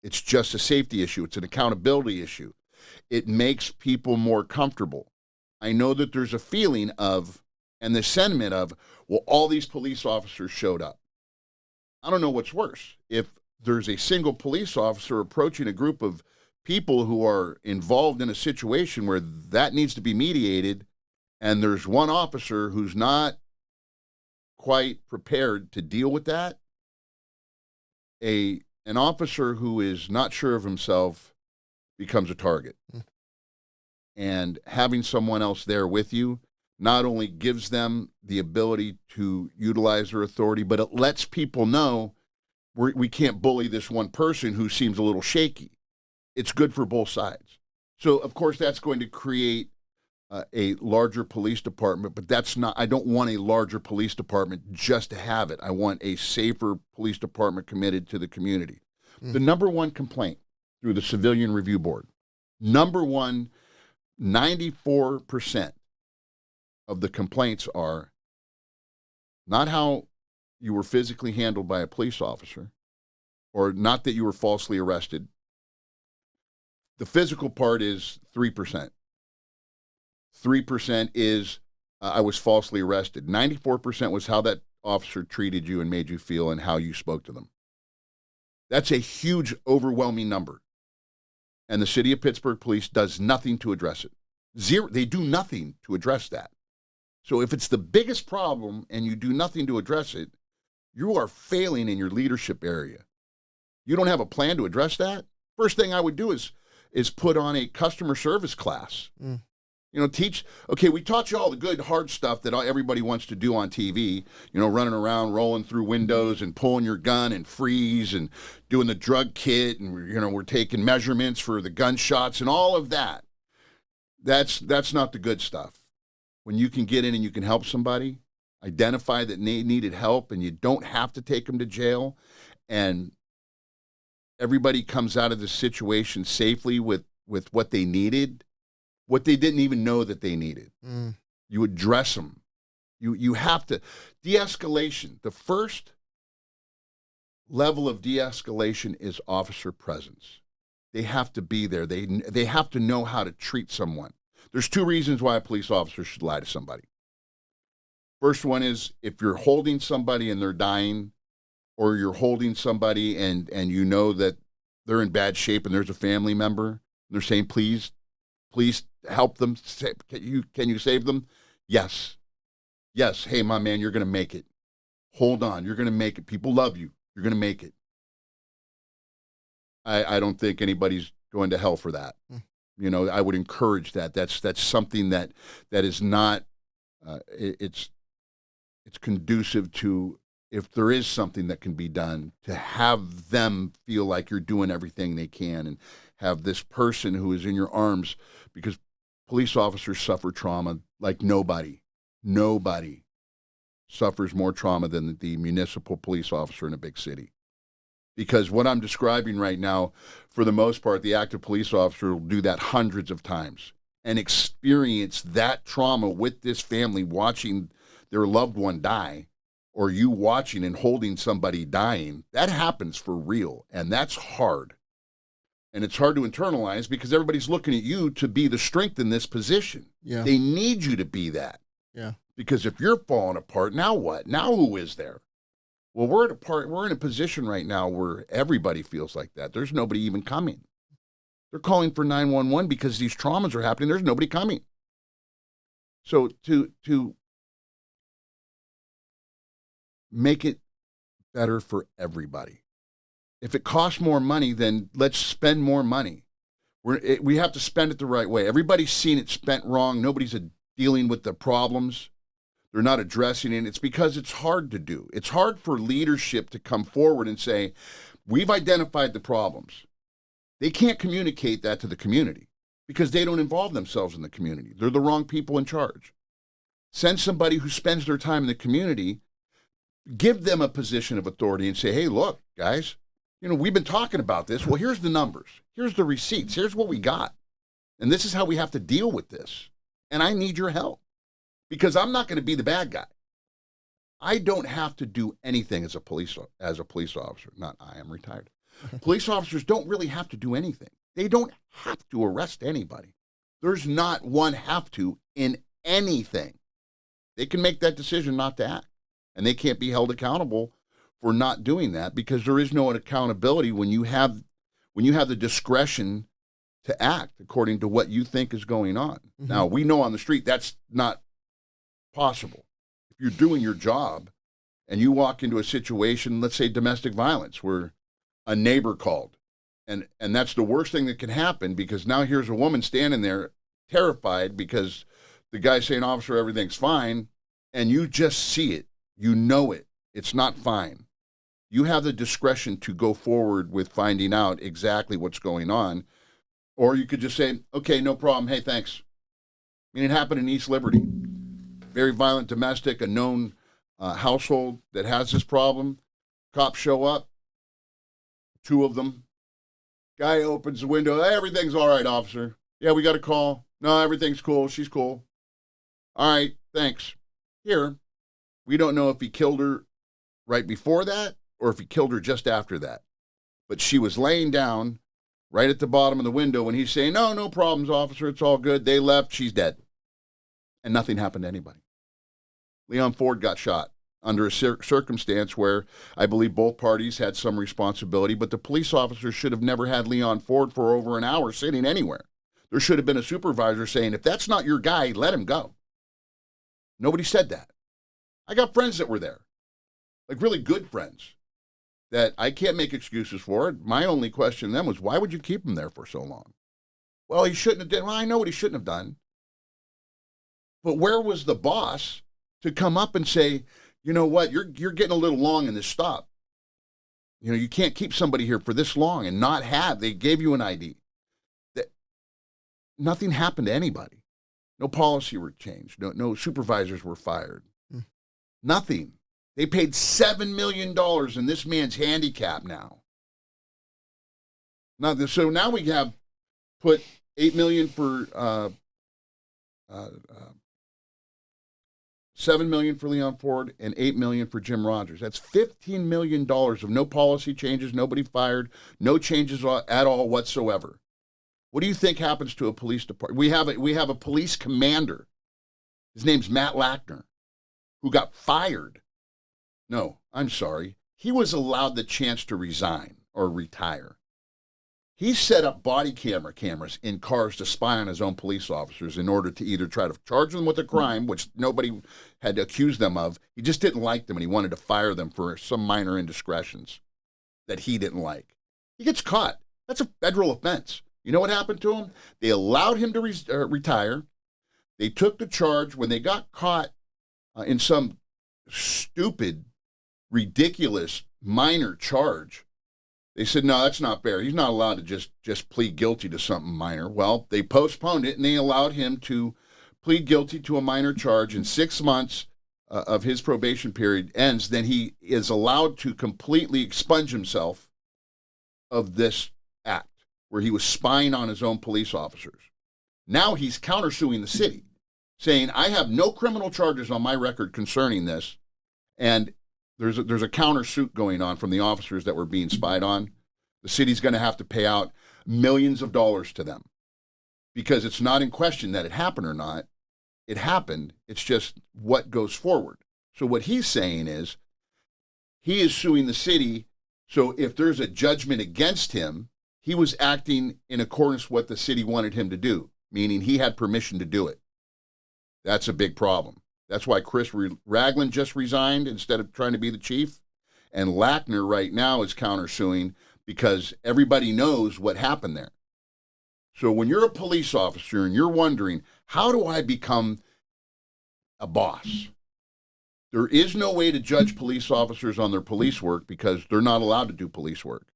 It's just a safety issue. It's an accountability issue. It makes people more comfortable. I know that there's a feeling of, and the sentiment of, well, all these police officers showed up. I don't know what's worse. If there's a single police officer approaching a group of people who are involved in a situation where that needs to be mediated, and there's one officer who's not quite prepared to deal with that, an officer who is not sure of himself becomes a target. And having someone else there with you not only gives them the ability to utilize their authority, but it lets people know we can't bully this one person who seems a little shaky. It's good for both sides. So, of course, that's going to create a larger police department, but I don't want a larger police department just to have it. I want a safer police department committed to the community. The number one complaint through the Civilian Review Board, 94% of the complaints are not how you were physically handled by a police officer, or not that you were falsely arrested. The physical part is 3%. 3% is I was falsely arrested. 94% was how that officer treated you and made you feel and how you spoke to them. That's a huge, overwhelming number. And the city of Pittsburgh Police does nothing to address it. Zero. They do nothing to address that. So if it's the biggest problem and you do nothing to address it, you are failing in your leadership area. You don't have a plan to address that? First thing I would do is put on a customer service class. Okay, we taught you all the good, hard stuff that everybody wants to do on TV, running around, rolling through windows and pulling your gun and freeze and doing the drug kit. And, we're taking measurements for the gunshots and all of that. That's not the good stuff. When you can get in and you can help somebody, identify that they needed help, and you don't have to take them to jail, and everybody comes out of this situation safely with what they needed, what they didn't even know that they needed. You address them. You have to. De-escalation. The first level of de-escalation is officer presence. They have to be there. They have to know how to treat someone. There's 2 reasons why a police officer should lie to somebody. First one is if you're holding somebody and they're dying, or you're holding somebody and you know that they're in bad shape and there's a family member, and they're saying, please help them. Can you save them? Yes. Hey, my man, you're going to make it. Hold on. You're going to make it. People love you. You're going to make it. I don't think anybody's going to hell for that. I would encourage that. That's something that is not, it's conducive to, if there is something that can be done, to have them feel like you're doing everything they can, and have this person who is in your arms, because police officers suffer trauma like nobody. Nobody suffers more trauma than the municipal police officer in a big city. Because what I'm describing right now, for the most part, the active police officer will do that hundreds of times and experience that trauma with this family, watching their loved one die, or you watching and holding somebody dying. That happens for real, and that's hard. And it's hard to internalize because everybody's looking at you to be the strength in this position. Yeah. They need you to be that. Yeah. Because if you're falling apart, now what? Now who is there? Well, we're in a position right now where everybody feels like that. There's nobody even coming. They're calling for 911 because these traumas are happening. There's nobody coming. So to make it better for everybody. If it costs more money, then let's spend more money. We have to spend it the right way. Everybody's seen it spent wrong. Nobody's dealing with the problems. They're not addressing it. It's because it's hard to do. It's hard for leadership to come forward and say, we've identified the problems. They can't communicate that to the community because they don't involve themselves in the community. They're the wrong people in charge. Send somebody who spends their time in the community, give them a position of authority and say, hey, look, guys, we've been talking about this. Well, here's the numbers. Here's the receipts. Here's what we got. And this is how we have to deal with this. And I need your help. Because I'm not going to be the bad guy. I don't have to do anything as a police officer. Not I am retired. Police officers don't really have to do anything. They don't have to arrest anybody. There's not one have to in anything. They can make that decision not to act. And they can't be held accountable for not doing that, because there is no accountability when you have the discretion to act according to what you think is going on. Mm-hmm. Now, we know on the street that's not possible. If you're doing your job and you walk into a situation, let's say domestic violence, where a neighbor called, and that's the worst thing that can happen, because now here's a woman standing there terrified because the guy's saying, officer, everything's fine, and you just see it. You know it. It's not fine. You have the discretion to go forward with finding out exactly what's going on, or you could just say, okay, no problem. Hey, thanks. I mean, it happened in East Liberty. Very violent domestic, a known household that has this problem. Cops show up, 2 of them. Guy opens the window. Hey, everything's all right, officer. Yeah, we got a call. No, everything's cool. She's cool. All right, thanks. Here, we don't know if he killed her right before that or if he killed her just after that. But she was laying down right at the bottom of the window when he's saying, no problems, officer. It's all good. They left. She's dead. And nothing happened to anybody. Leon Ford got shot under a circumstance where I believe both parties had some responsibility, but the police officer should have never had Leon Ford for over an hour sitting anywhere. There should have been a supervisor saying, if that's not your guy, let him go. Nobody said that. I got friends that were there, like really good friends, that I can't make excuses for it. My only question to them was, why would you keep him there for so long? Well, he shouldn't have done. Well, I know what he shouldn't have done. But where was the boss to come up and say, you know what, you're getting a little long in this stop. You know, you can't keep somebody here for this long and not have, they gave you an ID. That nothing happened to anybody. No policy were changed. No supervisors were fired. Nothing. They paid $7 million in this man's handicap now. So now we have put $8 million for $7 million for Leon Ford and $8 million for Jim Rogers. That's $15 million of no policy changes, nobody fired, no changes at all whatsoever. What do you think happens to a police department? We have a police commander. His name's Matt Lackner, who got fired. No, I'm sorry. He was allowed the chance to resign or retire. He set up body cameras in cars to spy on his own police officers in order to either try to charge them with a crime, which nobody had accused them of. He just didn't like them, and he wanted to fire them for some minor indiscretions that he didn't like. He gets caught. That's a federal offense. You know what happened to him? They allowed him to retire. They took the charge. When they got caught in some stupid, ridiculous, minor charge, they said, no, that's not fair. He's not allowed to just plead guilty to something minor. Well, they postponed it, and they allowed him to plead guilty to a minor charge. In 6 months of his probation period ends, then he is allowed to completely expunge himself of this act where he was spying on his own police officers. Now he's countersuing the city, saying, I have no criminal charges on my record concerning this, and there's a countersuit going on from the officers that were being spied on. The city's going to have to pay out millions of dollars to them because it's not in question that it happened or not. It happened. It's just what goes forward. So what he's saying is he is suing the city. So if there's a judgment against him, he was acting in accordance with what the city wanted him to do, meaning he had permission to do it. That's a big problem. That's why Chris Ragland just resigned instead of trying to be the chief. And Lackner right now is countersuing because everybody knows what happened there. So when you're a police officer and you're wondering, how do I become a boss? There is no way to judge police officers on their police work because they're not allowed to do police work.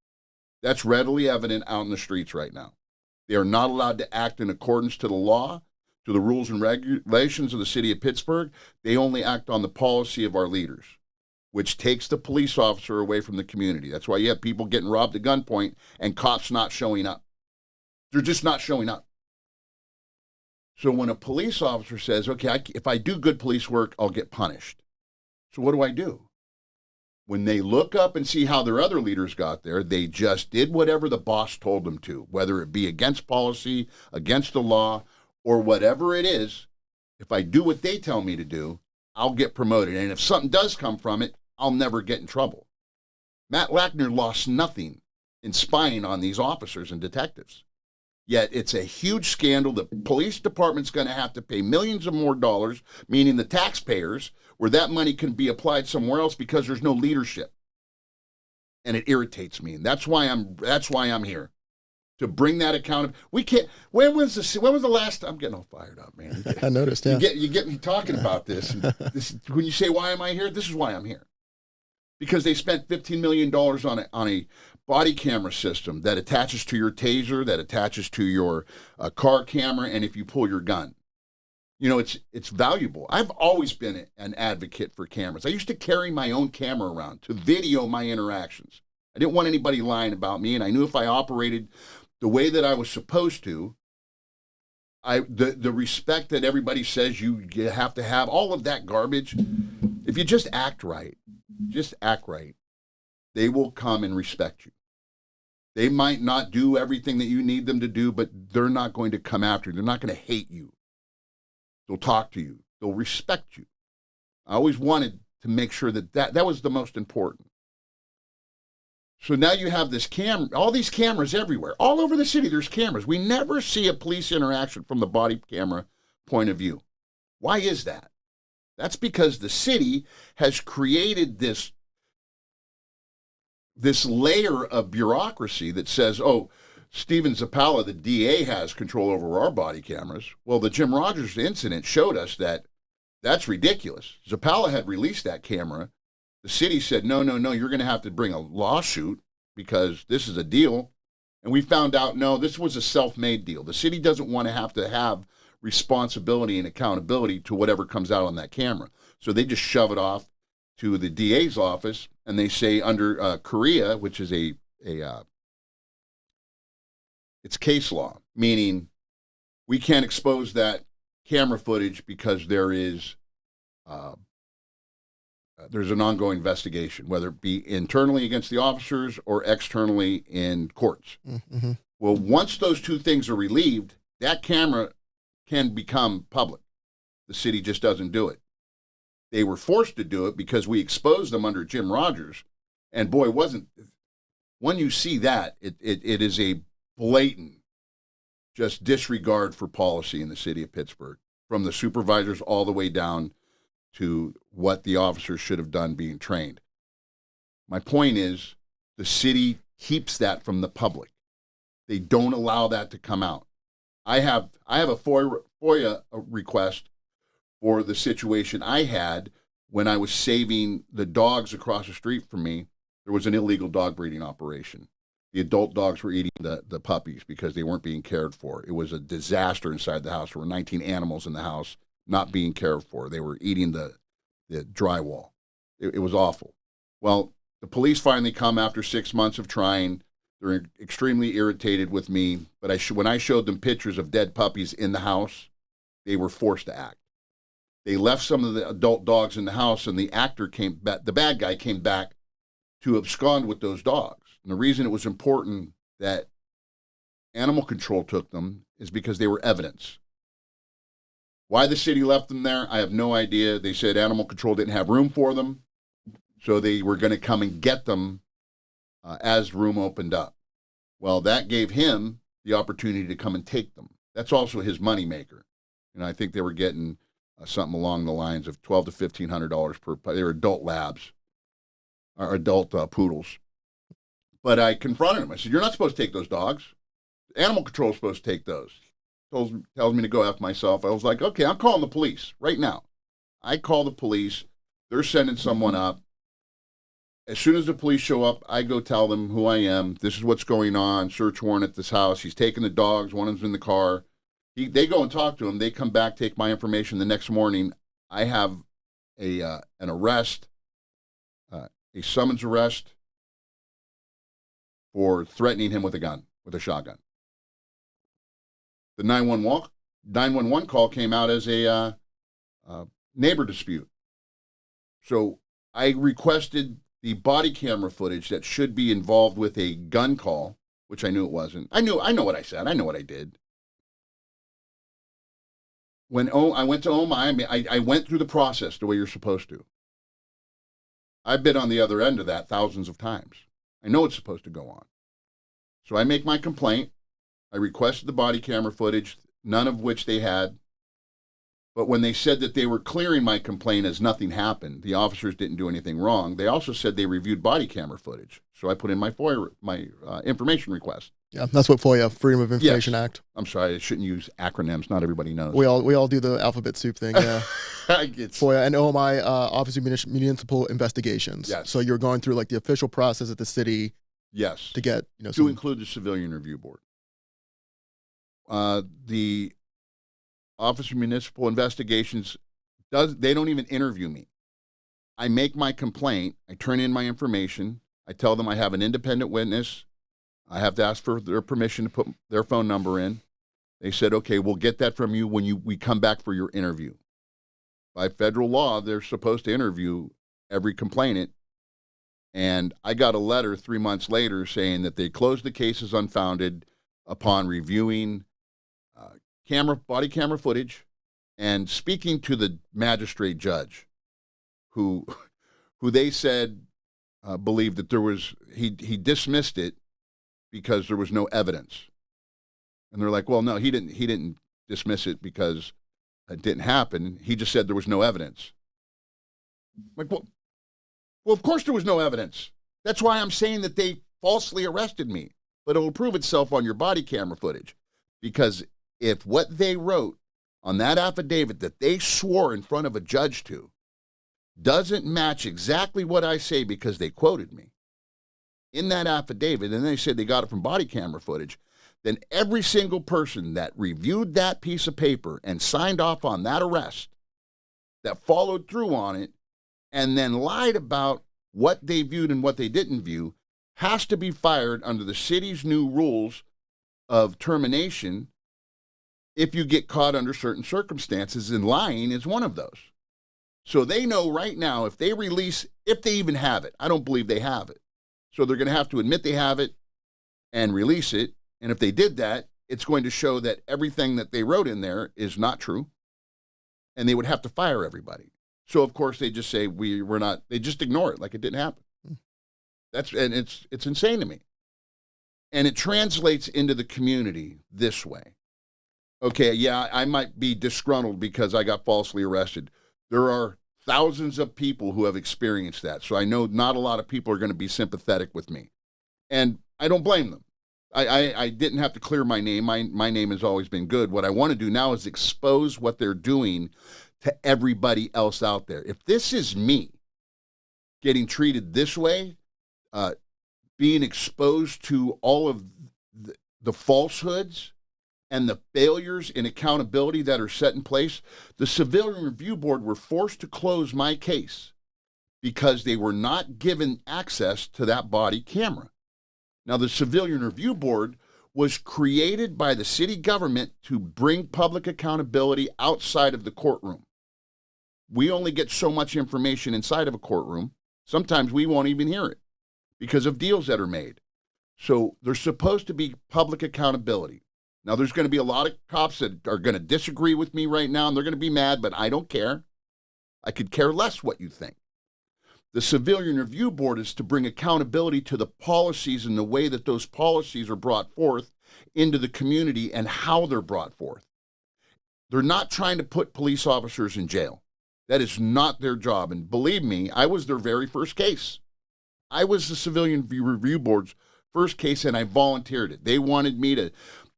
That's readily evident out in the streets right now. They are not allowed to act in accordance to the law, to the rules and regulations of the city of Pittsburgh. They only act on the policy of our leaders, which takes the police officer away from the community. That's why you have people getting robbed at gunpoint and cops not showing up. They're just not showing up. So when a police officer says, okay, if I do good police work, I'll get punished. So what do? When they look up and see how their other leaders got there, they just did whatever the boss told them to, whether it be against policy, against the law, or whatever it is. If I do what they tell me to do, I'll get promoted. And if something does come from it, I'll never get in trouble. Matt Lackner lost nothing in spying on these officers and detectives. Yet it's a huge scandal. The police department's going to have to pay millions of more dollars, meaning the taxpayers, where that money can be applied somewhere else because there's no leadership. And it irritates me. And that's why I'm here. To bring that account. We can't. When was the last time? I'm getting all fired up, man. I noticed. Yeah. You get me talking about this. And when you say why am I here? This is why I'm here. Because they spent $15 million on a body camera system that attaches to your taser, that attaches to your car camera, and if you pull your gun, you know it's valuable. I've always been an advocate for cameras. I used to carry my own camera around to video my interactions. I didn't want anybody lying about me, and I knew if I operated the way that I was supposed to, the respect that everybody says you have to have, all of that garbage, if you just act right, they will come and respect you. They might not do everything that you need them to do, but they're not going to come after you. They're not going to hate you. They'll talk to you. They'll respect you. I always wanted to make sure that was the most important. So now you have this all these cameras everywhere. All over the city, there's cameras. We never see a police interaction from the body camera point of view. Why is that? That's because the city has created this layer of bureaucracy that says, oh, Steven Zappala, the DA, has control over our body cameras. Well, the Jim Rogers incident showed us that that's ridiculous. Zappala had released that camera. The city said, no, you're going to have to bring a lawsuit because this is a deal. And we found out, no, this was a self-made deal. The city doesn't want to have responsibility and accountability to whatever comes out on that camera. So they just shove it off to the DA's office, and they say under Korea, which is it's case law, meaning we can't expose that camera footage because there's an ongoing investigation, whether it be internally against the officers or externally in courts. Mm-hmm. Well, once those two things are relieved, that camera can become public. The city just doesn't do it. They were forced to do it because we exposed them under Jim Rogers. And boy, when you see that, it is a blatant just disregard for policy in the city of Pittsburgh, from the supervisors all the way down to what the officers should have done being trained. My point is, the city keeps that from the public. They don't allow that to come out. I have a FOIA request for the situation I had when I was saving the dogs across the street from me. There was an illegal dog breeding operation. The adult dogs were eating the puppies because they weren't being cared for. It was a disaster inside the house. There were 19 animals in the house not being cared for. They were eating the drywall. It was awful. Well, the police finally come after 6 months of trying. They're extremely irritated with me. But when I showed them pictures of dead puppies in the house, they were forced to act. They left some of the adult dogs in the house, and the bad guy came back to abscond with those dogs. And the reason it was important that animal control took them is because they were evidence. Why the city left them there, I have no idea. They said animal control didn't have room for them, so they were going to come and get them as room opened up. Well, that gave him the opportunity to come and take them. That's also his moneymaker. And I think they were getting something along the lines of $1,200 to $1,500 per puppy. They were adult labs, or adult poodles. But I confronted him. I said, you're not supposed to take those dogs. Animal control is supposed to take those. Tells me to go after myself. I was like, okay, I'm calling the police right now. I call the police. They're sending someone up. As soon as the police show up, I go tell them who I am. This is what's going on. Search warrant at this house. He's taking the dogs. One of them's in the car. They go and talk to him. They come back, take my information. The next morning, I have an arrest, a summons arrest for threatening him with a gun, with a shotgun. The 911 call came out as a neighbor dispute. So I requested the body camera footage that should be involved with a gun call, which I knew it wasn't. I know what I said. I know what I did. When I went to OMI, I went through the process the way you're supposed to. I've been on the other end of that thousands of times. I know it's supposed to go on. So I make my complaint. I requested the body camera footage, none of which they had. But when they said that they were clearing my complaint as nothing happened, the officers didn't do anything wrong, they also said they reviewed body camera footage. So I put in my FOIA, my information request. Yeah, that's what FOIA, Freedom of Information Act. I'm sorry, I shouldn't use acronyms. Not everybody knows. We all do the alphabet soup thing, yeah. FOIA and OMI, Office of Municipal Investigations. Yes. So you're going through like the official process at the city. Yes. To get, to include the Civilian Review Board. The Office of Municipal Investigations, they don't even interview me. I make my complaint, I turn in my information, I tell them I have an independent witness, I have to ask for their permission to put their phone number in. They said, okay, we'll get that from you when we come back for your interview. By federal law, they're supposed to interview every complainant. And I got a letter 3 months later saying that they closed the case as unfounded upon reviewing body camera footage and speaking to the magistrate judge who they said believed that he dismissed it because there was no evidence. And they're like, well, no, he didn't dismiss it because it didn't happen. He just said there was no evidence. I'm like, well, of course there was no evidence. That's why I'm saying that they falsely arrested me. but it'll prove itself on your body camera footage. Because if what they wrote on that affidavit that they swore in front of a judge to doesn't match exactly what I say because they quoted me in that affidavit, and they said they got it from body camera footage, then every single person that reviewed that piece of paper and signed off on that arrest, that followed through on it, and then lied about what they viewed and what they didn't view, has to be fired under the city's new rules of termination if you get caught under certain circumstances, and lying is one of those. So they know right now if they release, if they even have it, I don't believe they have it. So they're going to have to admit they have it and release it. And if they did that, it's going to show that everything that they wrote in there is not true. And they would have to fire everybody. So, of course, they just say, we're not, they just ignore it like it didn't happen. And it's insane to me. And it translates into the community this way. Okay, yeah, I might be disgruntled because I got falsely arrested. There are thousands of people who have experienced that. So I know not a lot of people are going to be sympathetic with me. And I don't blame them. I didn't have to clear my name. My name has always been good. What I want to do now is expose what they're doing to everybody else out there. If this is me getting treated this way, being exposed to all of the falsehoods and the failures in accountability that are set in place, the Civilian Review Board were forced to close my case because they were not given access to that body camera. Now, the Civilian Review Board was created by the city government to bring public accountability outside of the courtroom. We only get so much information inside of a courtroom. Sometimes we won't even hear it because of deals that are made. So there's supposed to be public accountability. Now, there's going to be a lot of cops that are going to disagree with me right now, and they're going to be mad, but I don't care. I could care less what you think. The Civilian Review Board is to bring accountability to the policies and the way that those policies are brought forth into the community and how they're brought forth. They're not trying to put police officers in jail. That is not their job. And believe me, I was their very first case. I was the Civilian Review Board's first case, and I volunteered it. They wanted me to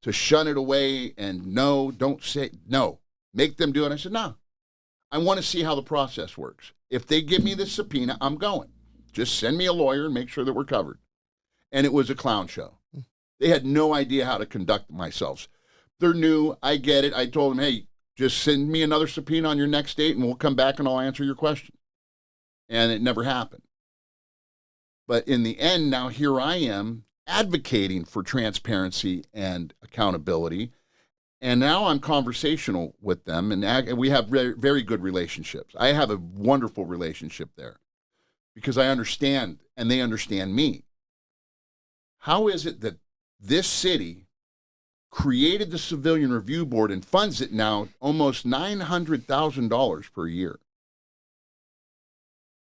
shun it away and no, don't say no, make them do it. I said, no, I want to see how the process works. If they give me the subpoena, I'm going. Just send me a lawyer and make sure that we're covered. And it was a clown show. They had no idea how to conduct themselves. They're new. I get it. I told them, hey, just send me another subpoena on your next date and we'll come back and I'll answer your question. And it never happened. But in the end, now here I am advocating for transparency and accountability. And now I'm conversational with them, and we have very, very good relationships. I have a wonderful relationship there because I understand, and they understand me. How is it that this city created the Civilian Review Board and funds it now almost $900,000 per year?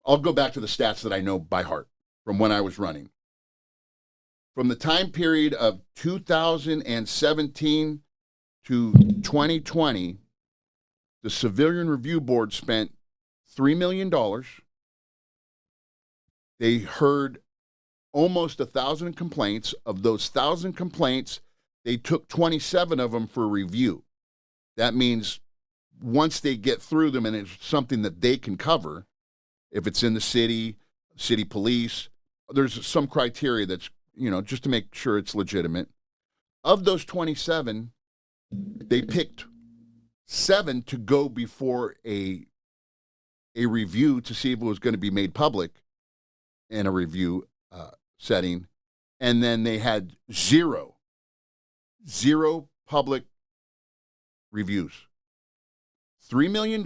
I'll go back to the stats that I know by heart from when I was running. From the time period of 2017 to 2020, the Civilian Review Board spent $3 million. They heard almost 1,000 complaints. Of those 1,000 complaints, they took 27 of them for review. That means once they get through them and it's something that they can cover, if it's in the city police, there's some criteria that's, just to make sure it's legitimate. Of those 27, they picked 7 to go before a review to see if it was going to be made public in a review setting. And then they had zero public reviews. $3 million,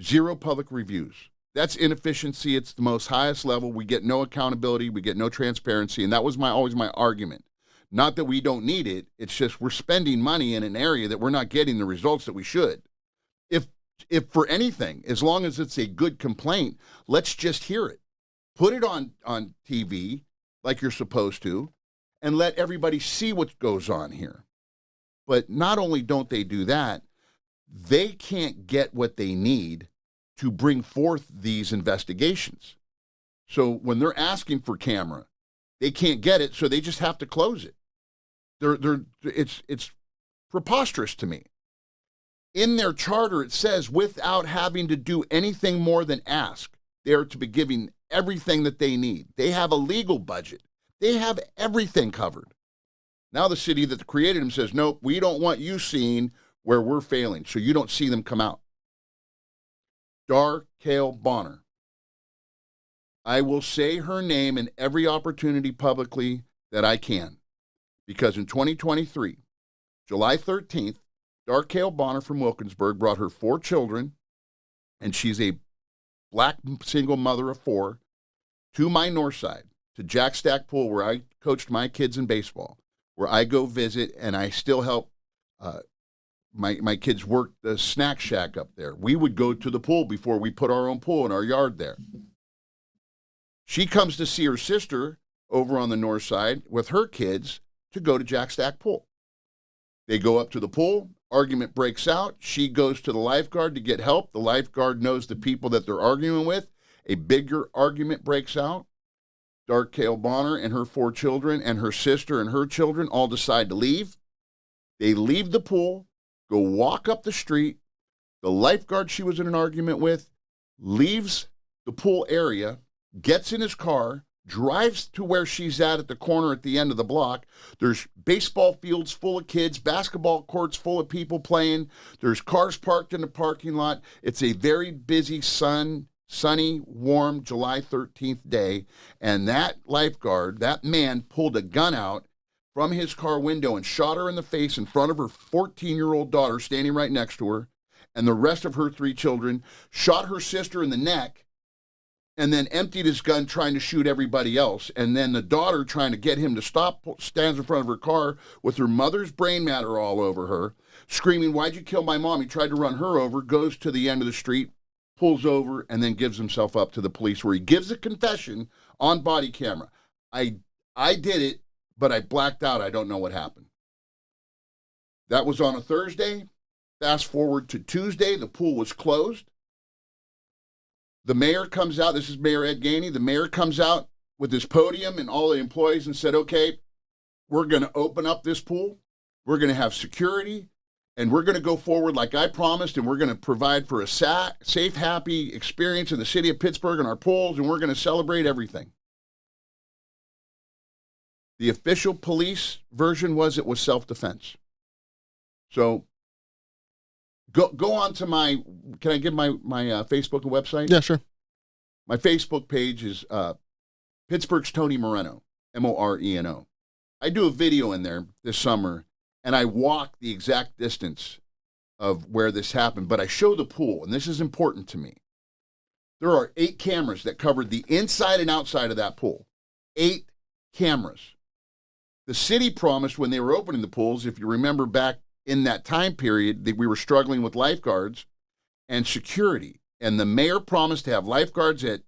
0 public reviews. That's inefficiency. It's the most highest level. We get no accountability. We get no transparency. And that was always my argument. Not that we don't need it. It's just we're spending money in an area that we're not getting the results that we should. If for anything, as long as it's a good complaint, let's just hear it. Put it on TV like you're supposed to and let everybody see what goes on here. But not only don't they do that, they can't get what they need to bring forth these investigations. So when they're asking for camera, They can't get it, so they just have to close it. It's preposterous to me. In their charter, it says, without having to do anything more than ask, they are to be giving everything that they need. They have a legal budget. They have everything covered. Now the city that created them says, nope, we don't want you seeing where we're failing, so you don't see them come out. Darkale Bonner. I will say her name in every opportunity publicly that I can, because in 2023, July 13th, Darkale Bonner from Wilkinsburg brought her 4 children, and she's a black single mother of 4, to my north side, to Jack Stack Pool, where I coached my kids in baseball, where I go visit, and I still help my kids work the snack shack up there. We would go to the pool before we put our own pool in our yard there. She comes to see her sister over on the north side with her kids to go to Jack Stack Pool. They go up to the pool. Argument breaks out. She goes to the lifeguard to get help. The lifeguard knows the people that they're arguing with. A bigger argument breaks out. Darkale Bonner and her 4 children and her sister and her children all decide to leave. They leave the pool, go walk up the street. The lifeguard she was in an argument with leaves the pool area, gets in his car, drives to where she's at the corner at the end of the block. There's baseball fields full of kids, basketball courts full of people playing. There's cars parked in the parking lot. It's a very busy, sunny, warm July 13th day. And that lifeguard, that man, pulled a gun out from his car window and shot her in the face in front of her 14-year-old daughter standing right next to her, and the rest of her 3 children, shot her sister in the neck, and then emptied his gun trying to shoot everybody else. And then the daughter, trying to get him to stop, stands in front of her car with her mother's brain matter all over her, screaming, "Why'd you kill my mom?" He tried to run her over, goes to the end of the street, pulls over, and then gives himself up to the police, where he gives a confession on body camera. I did it, but I blacked out. I don't know what happened. That was on a Thursday. Fast forward to Tuesday, the pool was closed. The mayor comes out. This is Mayor Ed Gainey. The mayor comes out with his podium and all the employees and said, okay, we're going to open up this pool. We're going to have security, and we're going to go forward like I promised, and we're going to provide for a safe, happy experience in the city of Pittsburgh and our pools, and we're going to celebrate everything. The official police version was it was self-defense. So go on to my, can I give my Facebook and website? Yeah, sure. My Facebook page is Pittsburgh's Tony Moreno, Moreno. I do a video in there this summer, and I walk the exact distance of where this happened, but I show the pool, and this is important to me. There are 8 cameras that covered the inside and outside of that pool. 8 cameras. The city promised when they were opening the pools, if you remember back in that time period, that we were struggling with lifeguards and security. And the mayor promised to have lifeguards at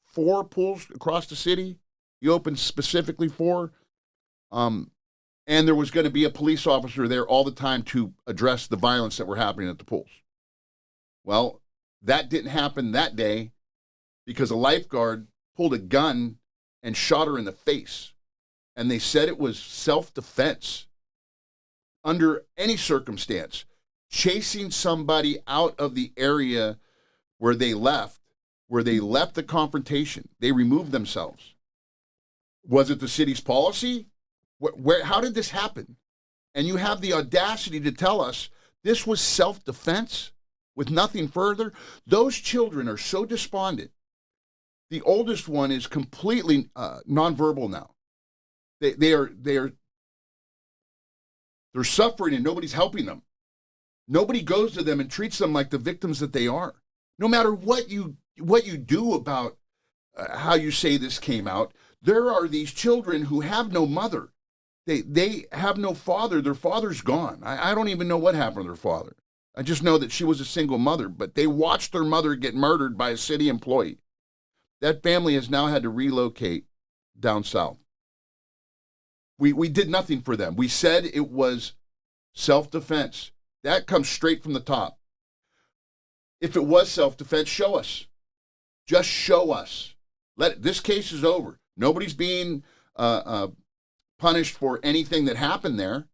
4 pools across the city. He opened specifically 4. And there was going to be a police officer there all the time to address the violence that were happening at the pools. Well, that didn't happen that day because a lifeguard pulled a gun and shot her in the face. And they said it was self-defense. Under any circumstance, chasing somebody out of the area where they left the confrontation. They removed themselves. Was it the city's policy? How did this happen? And you have the audacity to tell us this was self-defense with nothing further? Those children are so despondent. The oldest one is completely nonverbal now. They're suffering and nobody's helping them. Nobody goes to them and treats them like the victims that they are. No matter what you do about how you say this came out, there are these children who have no mother. They have no father. Their father's gone. I don't even know what happened to their father. I just know that she was a single mother, but they watched their mother get murdered by a city employee. That family has now had to relocate down south. We did nothing for them. We said it was self-defense. That comes straight from the top. If it was self-defense, show us. Just show us. This case is over. Nobody's being punished for anything that happened there.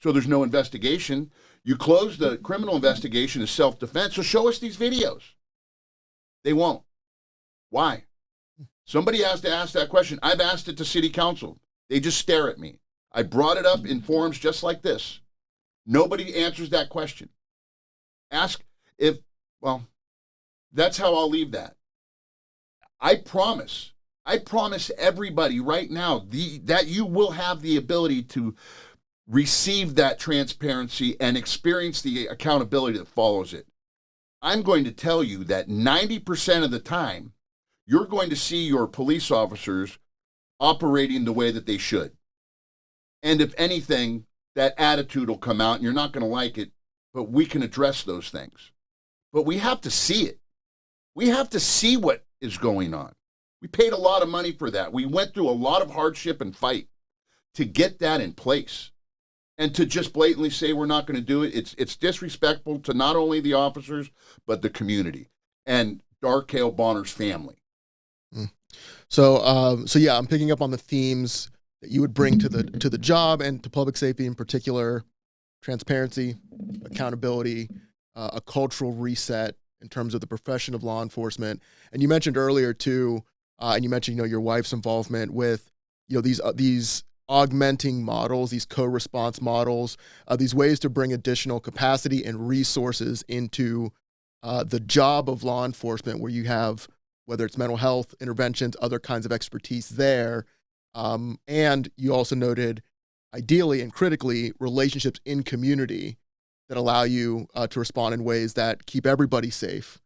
So there's no investigation. You close the criminal investigation as self-defense. So show us these videos. They won't. Why? Somebody has to ask that question. I've asked it to city council. They just stare at me. I brought it up in forums just like this. Nobody answers that question. Ask if, well, that's how I'll leave that. I promise everybody right now that you will have the ability to receive that transparency and experience the accountability that follows it. I'm going to tell you that 90% of the time, you're going to see your police officers operating the way that they should. And if anything, that attitude will come out and you're not going to like it, but we can address those things. But we have to see it. We have to see what is going on. We paid a lot of money for that. We went through a lot of hardship and fight to get that in place. And to just blatantly say we're not going to do it, it's disrespectful to not only the officers, but the community and Darkale Bonner's family. So yeah, I'm picking up on the themes that you would bring to the job and to public safety in particular: transparency, accountability, a cultural reset in terms of the profession of law enforcement. And you mentioned earlier too, and you mentioned your wife's involvement with these augmenting models, these co-response models, these ways to bring additional capacity and resources into the job of law enforcement, where you have, whether it's mental health interventions, other kinds of expertise there. And you also noted, ideally and critically, relationships in community that allow you to respond in ways that keep everybody safe,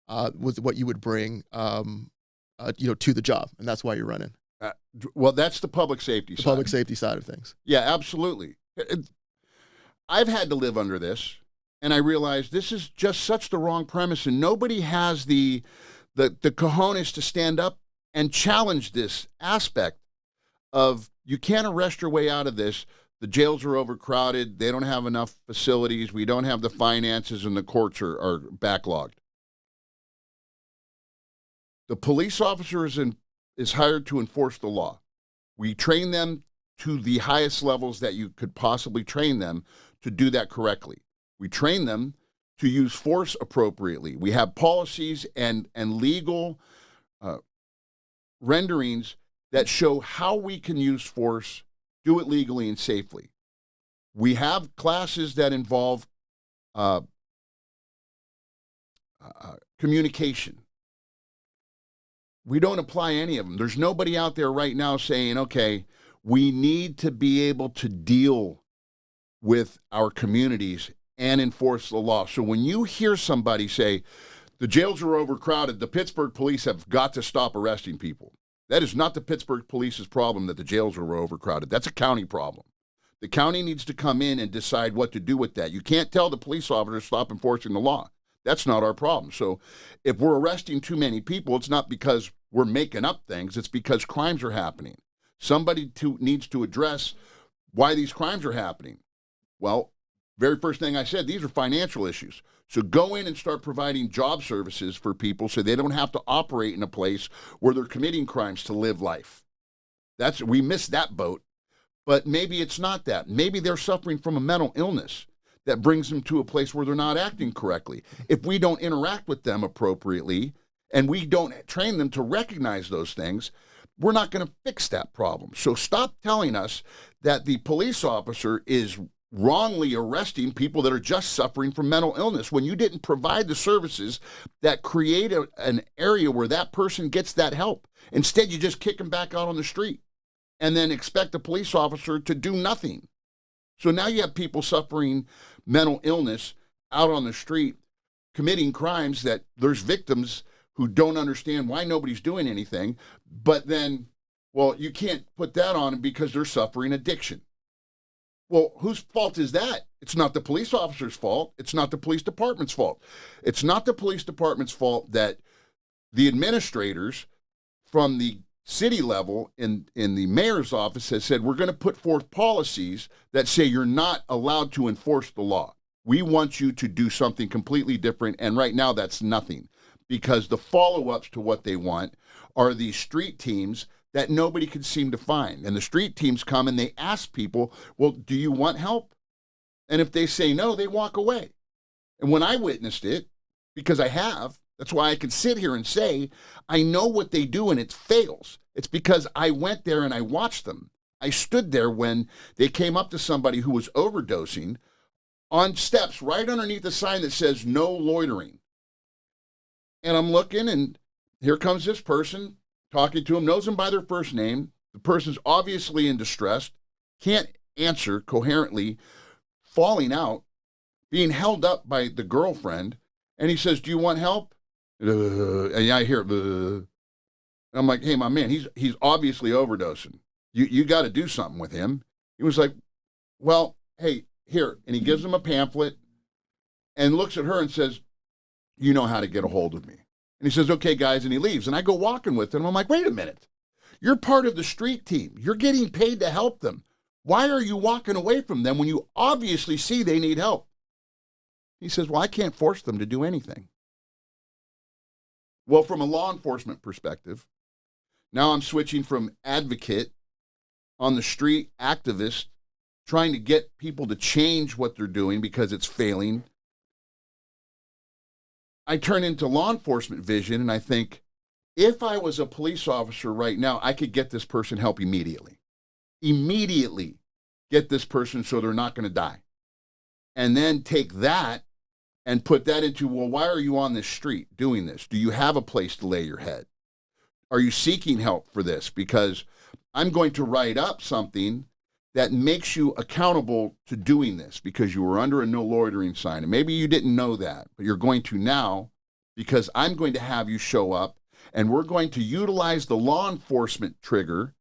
was what you would bring to the job. And that's why you're running. Well, that's the public safety side. The public safety side of things. Yeah, absolutely. I've had to live under this, and I realize this is just such the wrong premise, and nobody has the cojones to stand up and challenge this aspect of, you can't arrest your way out of this. The jails are overcrowded. They don't have enough facilities. We don't have the finances, and the courts are backlogged. The police officer is hired to enforce the law. We train them to the highest levels that you could possibly train them to do that correctly. We train them to use force appropriately. We have policies and legal renderings that show how we can use force, do it legally and safely. We have classes that involve communication. We don't apply any of them. There's nobody out there right now saying, okay, we need to be able to deal with our communities and enforce the law. So when you hear somebody say, the jails are overcrowded, the Pittsburgh police have got to stop arresting people. That is not the Pittsburgh police's problem that the jails are overcrowded. That's a county problem. The county needs to come in and decide what to do with that. You can't tell the police officer to stop enforcing the law. That's not our problem. So if we're arresting too many people, it's not because we're making up things. It's because crimes are happening. Somebody needs to address why these crimes are happening. Well, very first thing I said, these are financial issues. So go in and start providing job services for people so they don't have to operate in a place where they're committing crimes to live life. We missed that boat. But maybe it's not that. Maybe they're suffering from a mental illness that brings them to a place where they're not acting correctly. If we don't interact with them appropriately and we don't train them to recognize those things, we're not going to fix that problem. So stop telling us that the police officer is wrongly arresting people that are just suffering from mental illness when you didn't provide the services that create an area where that person gets that help. Instead, you just kick them back out on the street and then expect the police officer to do nothing. So now you have people suffering mental illness out on the street, committing crimes that there's victims who don't understand why nobody's doing anything. But then, well, you can't put that on them because they're suffering addiction. Well, whose fault is that? It's not the police officer's fault. It's not the police department's fault. It's not the police department's fault that the administrators from the city level in the mayor's office has said, we're going to put forth policies that say you're not allowed to enforce the law. We want you to do something completely different. And right now that's nothing, because the follow-ups to what they want are these street teams that nobody could seem to find. And the street teams come and they ask people, well, do you want help? And if they say no, they walk away. And when I witnessed it, because I have, that's why I can sit here and say, I know what they do and it fails. It's because I went there and I watched them. I stood there when they came up to somebody who was overdosing on steps right underneath a sign that says no loitering. And I'm looking, and here comes this person talking to him, knows them by their first name. The person's obviously in distress, can't answer coherently, falling out, being held up by the girlfriend. And he says, do you want help? And I hear, I'm like, hey, my man, he's obviously overdosing. You got to do something with him. He was like, well, hey, here. And he gives him a pamphlet and looks at her and says, you know how to get a hold of me. And he says, okay, guys, and he leaves. And I go walking with him. I'm like, wait a minute. You're part of the street team. You're getting paid to help them. Why are you walking away from them when you obviously see they need help? He says, well, I can't force them to do anything. Well, from a law enforcement perspective, now I'm switching from advocate on the street, activist, trying to get people to change what they're doing because it's failing. I turn into law enforcement vision and I think, if I was a police officer right now, I could get this person help immediately. Immediately get this person so they're not going to die. And then take that and put that into, well, why are you on this street doing this? Do you have a place to lay your head? Are you seeking help for this? Because I'm going to write up something that makes you accountable to doing this because you were under a no loitering sign. And maybe you didn't know that, but you're going to now because I'm going to have you show up and we're going to utilize the law enforcement trigger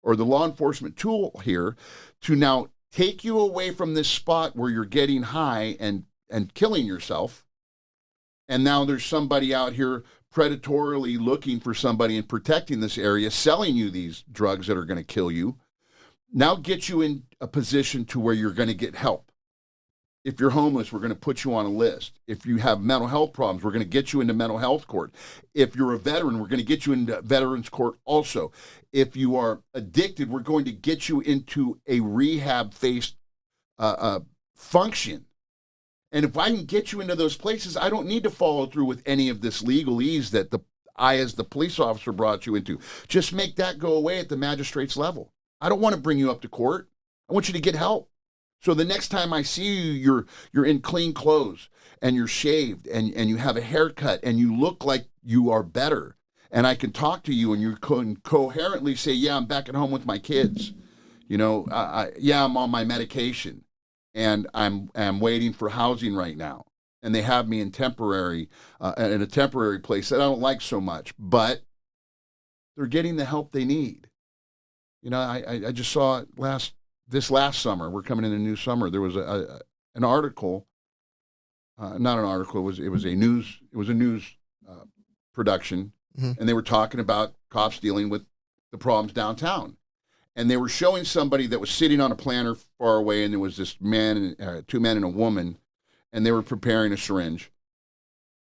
or the law enforcement tool here to now take you away from this spot where you're getting high and killing yourself. And now there's somebody out here predatorily looking for somebody and protecting this area, selling you these drugs that are going to kill you. Now get you in a position to where you're going to get help. If you're homeless, we're going to put you on a list. If you have mental health problems, we're going to get you into mental health court. If you're a veteran, we're going to get you into veterans court also. If you are addicted, we're going to get you into a rehab-based function. And if I can get you into those places, I don't need to follow through with any of this legalese that I, as the police officer, brought you into. Just make that go away at the magistrate's level. I don't want to bring you up to court. I want you to get help. So the next time I see you, you're in clean clothes and you're shaved and you have a haircut and you look like you are better. And I can talk to you and you can coherently say, yeah, I'm back at home with my kids. You know, yeah, I'm on my medication and I'm waiting for housing right now. And they have me in a temporary place that I don't like so much, but they're getting the help they need. You know, I just saw it this last summer. We're coming in a new summer. There was an article, not an article. It was a news production, and they were talking about cops dealing with the problems downtown, and they were showing somebody that was sitting on a planter far away, and there was this man, two men and a woman, and they were preparing a syringe,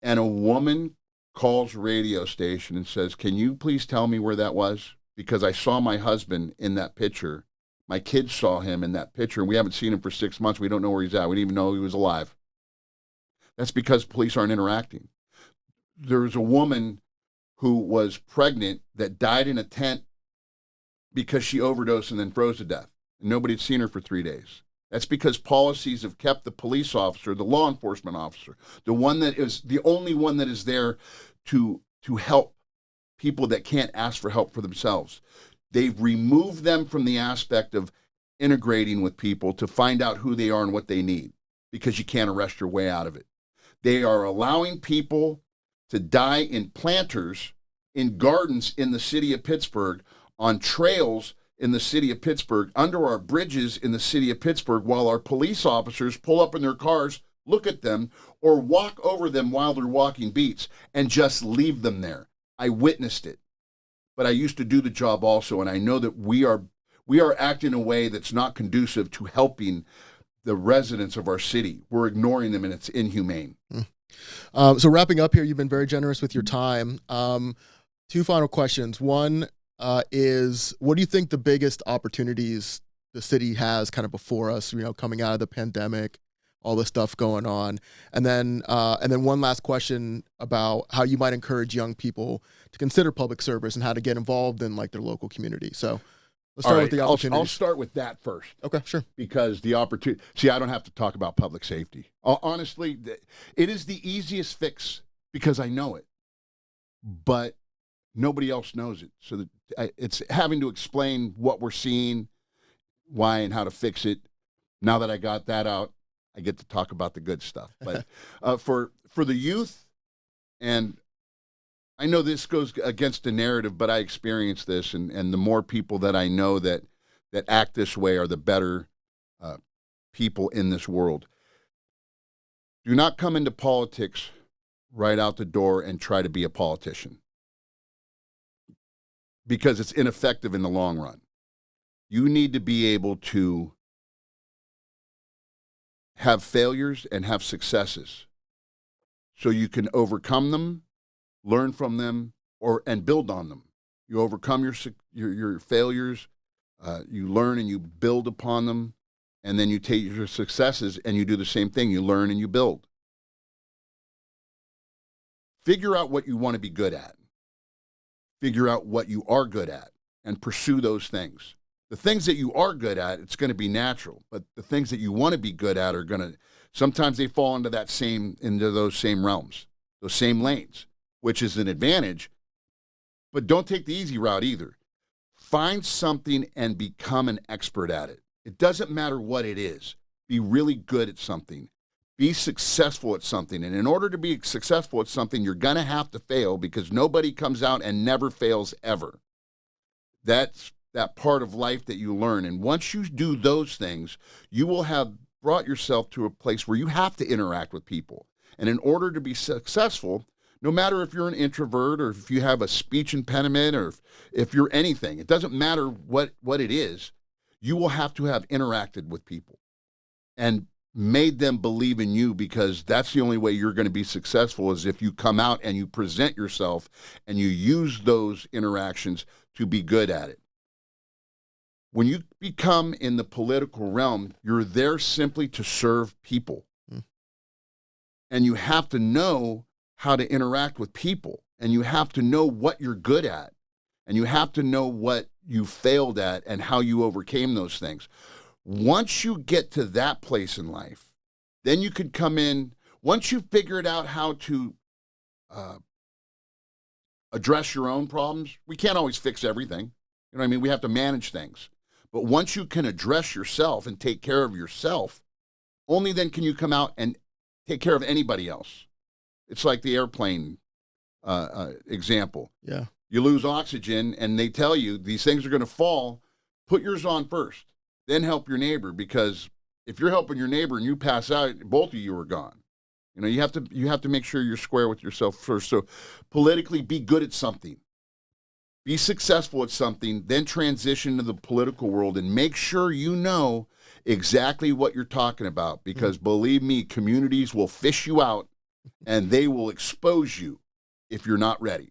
and a woman calls radio station and says, "Can you please tell me where that was? Because I saw my husband in that picture. My kids saw him in that picture. We haven't seen him for 6 months. We don't know where he's at. We didn't even know he was alive." That's because police aren't interacting. There was a woman who was pregnant that died in a tent because she overdosed and then froze to death. And nobody had seen her for 3 days. That's because policies have kept the police officer, the law enforcement officer, the only one that is there to help people that can't ask for help for themselves. They've removed them from the aspect of integrating with people to find out who they are and what they need, because you can't arrest your way out of it. They are allowing people to die in planters, in gardens in the city of Pittsburgh, on trails in the city of Pittsburgh, under our bridges in the city of Pittsburgh, while our police officers pull up in their cars, look at them, or walk over them while they're walking beats and just leave them there. I witnessed it, but I used to do the job also, and I know that we are acting in a way that's not conducive to helping the residents of our city. We're ignoring them, and it's inhumane. So wrapping up here, you've been very generous with your time. Two final questions. One, is what do you think the biggest opportunities the city has kind of before us, coming out of the pandemic, all this stuff going on? And then one last question about how you might encourage young people to consider public service and how to get involved in like their local community. So let's start with the opportunities. I'll start with that first. Okay, sure. Because the opportunity, see, I don't have to talk about public safety. Honestly, it is the easiest fix because I know it, but nobody else knows it. So it's having to explain what we're seeing, why and how to fix it. Now that I got that out, I get to talk about the good stuff. But for the youth, and I know this goes against the narrative, but I experienced this, and the more people that I know that act this way are the better people in this world. Do not come into politics right out the door and try to be a politician, because it's ineffective in the long run. You need to be able to have failures and have successes so you can overcome them, learn from them, and build on them. You overcome your failures, you learn and you build upon them, and then you take your successes and you do the same thing. You learn and you build. Figure out what you want to be good at. Figure out what you are good at and pursue those things. The things that you are good at, it's going to be natural, but the things that you want to be good at are going to, sometimes they fall into those same realms, those same lanes, which is an advantage, but don't take the easy route either. Find something and become an expert at it. It doesn't matter what it is. Be really good at something. Be successful at something. And in order to be successful at something, you're going to have to fail, because nobody comes out and never fails ever. That's that part of life that you learn. And once you do those things, you will have brought yourself to a place where you have to interact with people. And in order to be successful, no matter if you're an introvert or if you have a speech impediment or if you're anything, it doesn't matter what it is, you will have to have interacted with people and made them believe in you, because that's the only way you're going to be successful, is if you come out and you present yourself and you use those interactions to be good at it. When you become in the political realm, you're there simply to serve people. And you have to know how to interact with people, and you have to know what you're good at, and you have to know what you failed at and how you overcame those things. Once you get to that place in life, then you could come in, once you've figured out how to address your own problems. We can't always fix everything. You know what I mean? We have to manage things. But once you can address yourself and take care of yourself, only then can you come out and take care of anybody else. It's like the airplane example. Yeah. You lose oxygen, and they tell you these things are going to fall. Put yours on first, then help your neighbor, because if you're helping your neighbor and you pass out, both of you are gone. You know, you have to make sure you're square with yourself first. So politically, be good at something. Be successful at something, then transition to the political world and make sure you know exactly what you're talking about, because believe me, communities will fish you out and they will expose you if you're not ready.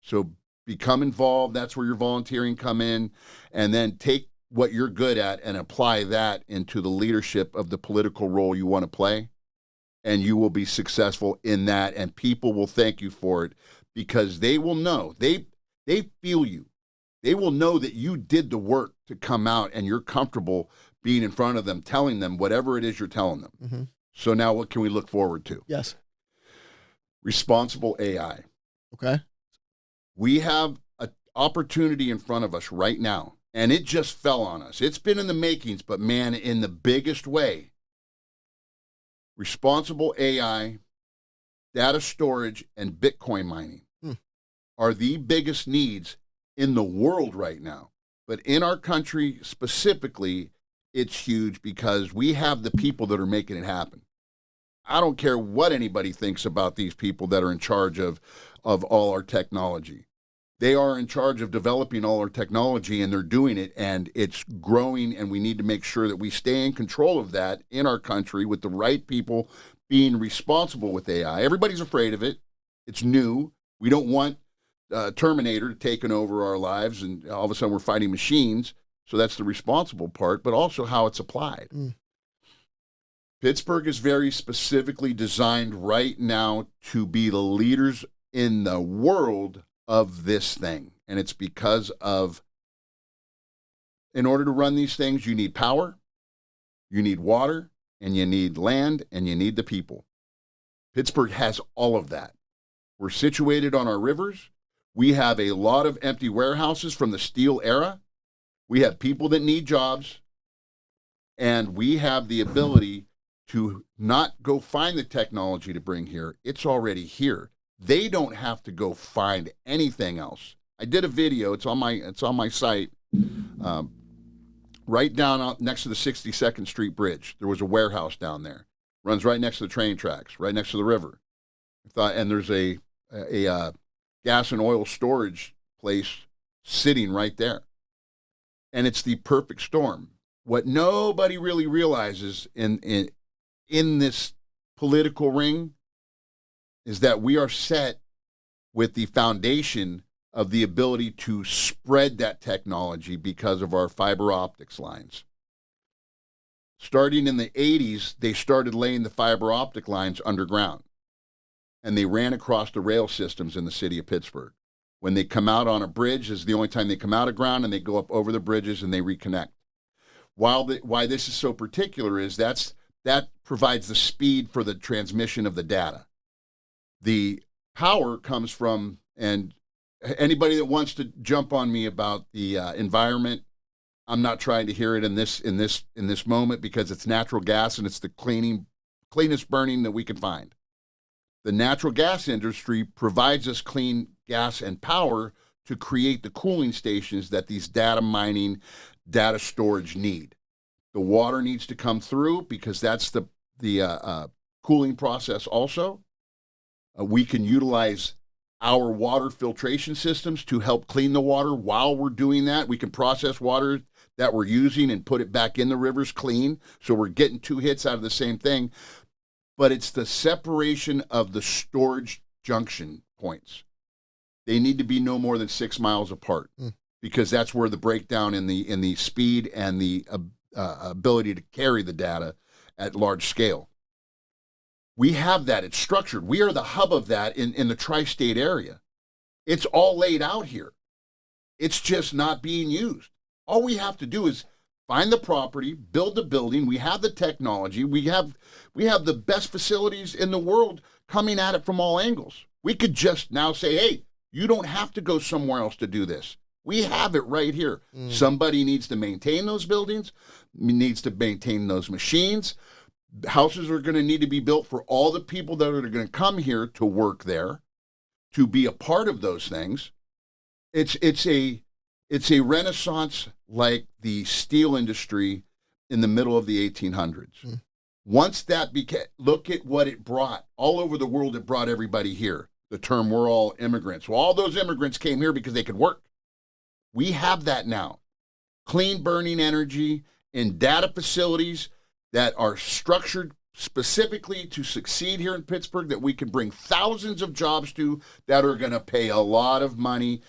So become involved. That's where your volunteering come in, and then take what you're good at and apply that into the leadership of the political role you want to play, and you will be successful in that, and people will thank you for it, because they will know. They feel you. They will know that you did the work to come out, and you're comfortable being in front of them, telling them whatever it is you're telling them. Mm-hmm. So now what can we look forward to? Yes. Responsible AI. Okay. We have an opportunity in front of us right now, and it just fell on us. It's been in the makings, but man, in the biggest way. Responsible AI, data storage, and Bitcoin mining are the biggest needs in the world right now. But in our country specifically, it's huge because we have the people that are making it happen. I don't care what anybody thinks about these people that are in charge of all our technology. They are in charge of developing all our technology, and they're doing it, and it's growing, and we need to make sure that we stay in control of that in our country with the right people being responsible with AI. Everybody's afraid of it. It's new. We don't want Terminator taking over our lives, and all of a sudden we're fighting machines. So that's the responsible part, but also how it's applied. Pittsburgh is very specifically designed right now to be the leaders in the world of this thing. And it's because of, in order to run these things, you need power, you need water, and you need land, and you need the people. Pittsburgh has all of that. We're situated on our rivers. We have a lot of empty warehouses from the steel era. We have people that need jobs, and we have the ability to not go find the technology to bring here. It's already here. They don't have to go find anything else. I did a video. It's on my site. Right down next to the 62nd Street Bridge, there was a warehouse down there. Runs right next to the train tracks, right next to the river. And there's a gas and oil storage place sitting right there. And it's the perfect storm. What nobody really realizes in this political ring is that we are set with the foundation of the ability to spread that technology because of our fiber optics lines. Starting in the 80s, they started laying the fiber optic lines underground, and they ran across the rail systems in the city of Pittsburgh. When they come out on a bridge, this is the only time they come out of ground, and they go up over the bridges and they reconnect. Why this is so particular is that provides the speed for the transmission of the data. The power comes from, and anybody that wants to jump on me about the environment, I'm not trying to hear it in this moment, because it's natural gas and it's the cleanest burning that we can find. The natural gas industry provides us clean gas and power to create the cooling stations that these data mining, data storage need. The water needs to come through because that's the cooling process also. We can utilize our water filtration systems to help clean the water. While we're doing that, we can process water that we're using and put it back in the rivers clean. So we're getting two hits out of the same thing. But it's the separation of the storage junction points. They need to be no more than 6 miles apart, because that's where the breakdown in the speed and the ability to carry the data at large scale. We have that. It's structured. We are the hub of that in the tri-state area. It's all laid out here. It's just not being used. All we have to do is find the property, build the building. We have the technology. We have the best facilities in the world coming at it from all angles. We could just now say, hey, you don't have to go somewhere else to do this. We have it right here. Somebody needs to maintain those buildings, needs to maintain those machines. Houses are going to need to be built for all the people that are going to come here to work there, to be a part of those things. It's a renaissance like the steel industry in the middle of the 1800s. Once that look at what it brought. All over the world, it brought everybody here. The term, we're all immigrants. Well, all those immigrants came here because they could work. We have that now. Clean burning energy in data facilities that are structured specifically to succeed here in Pittsburgh, that we can bring thousands of jobs to, that are going to pay a lot of money.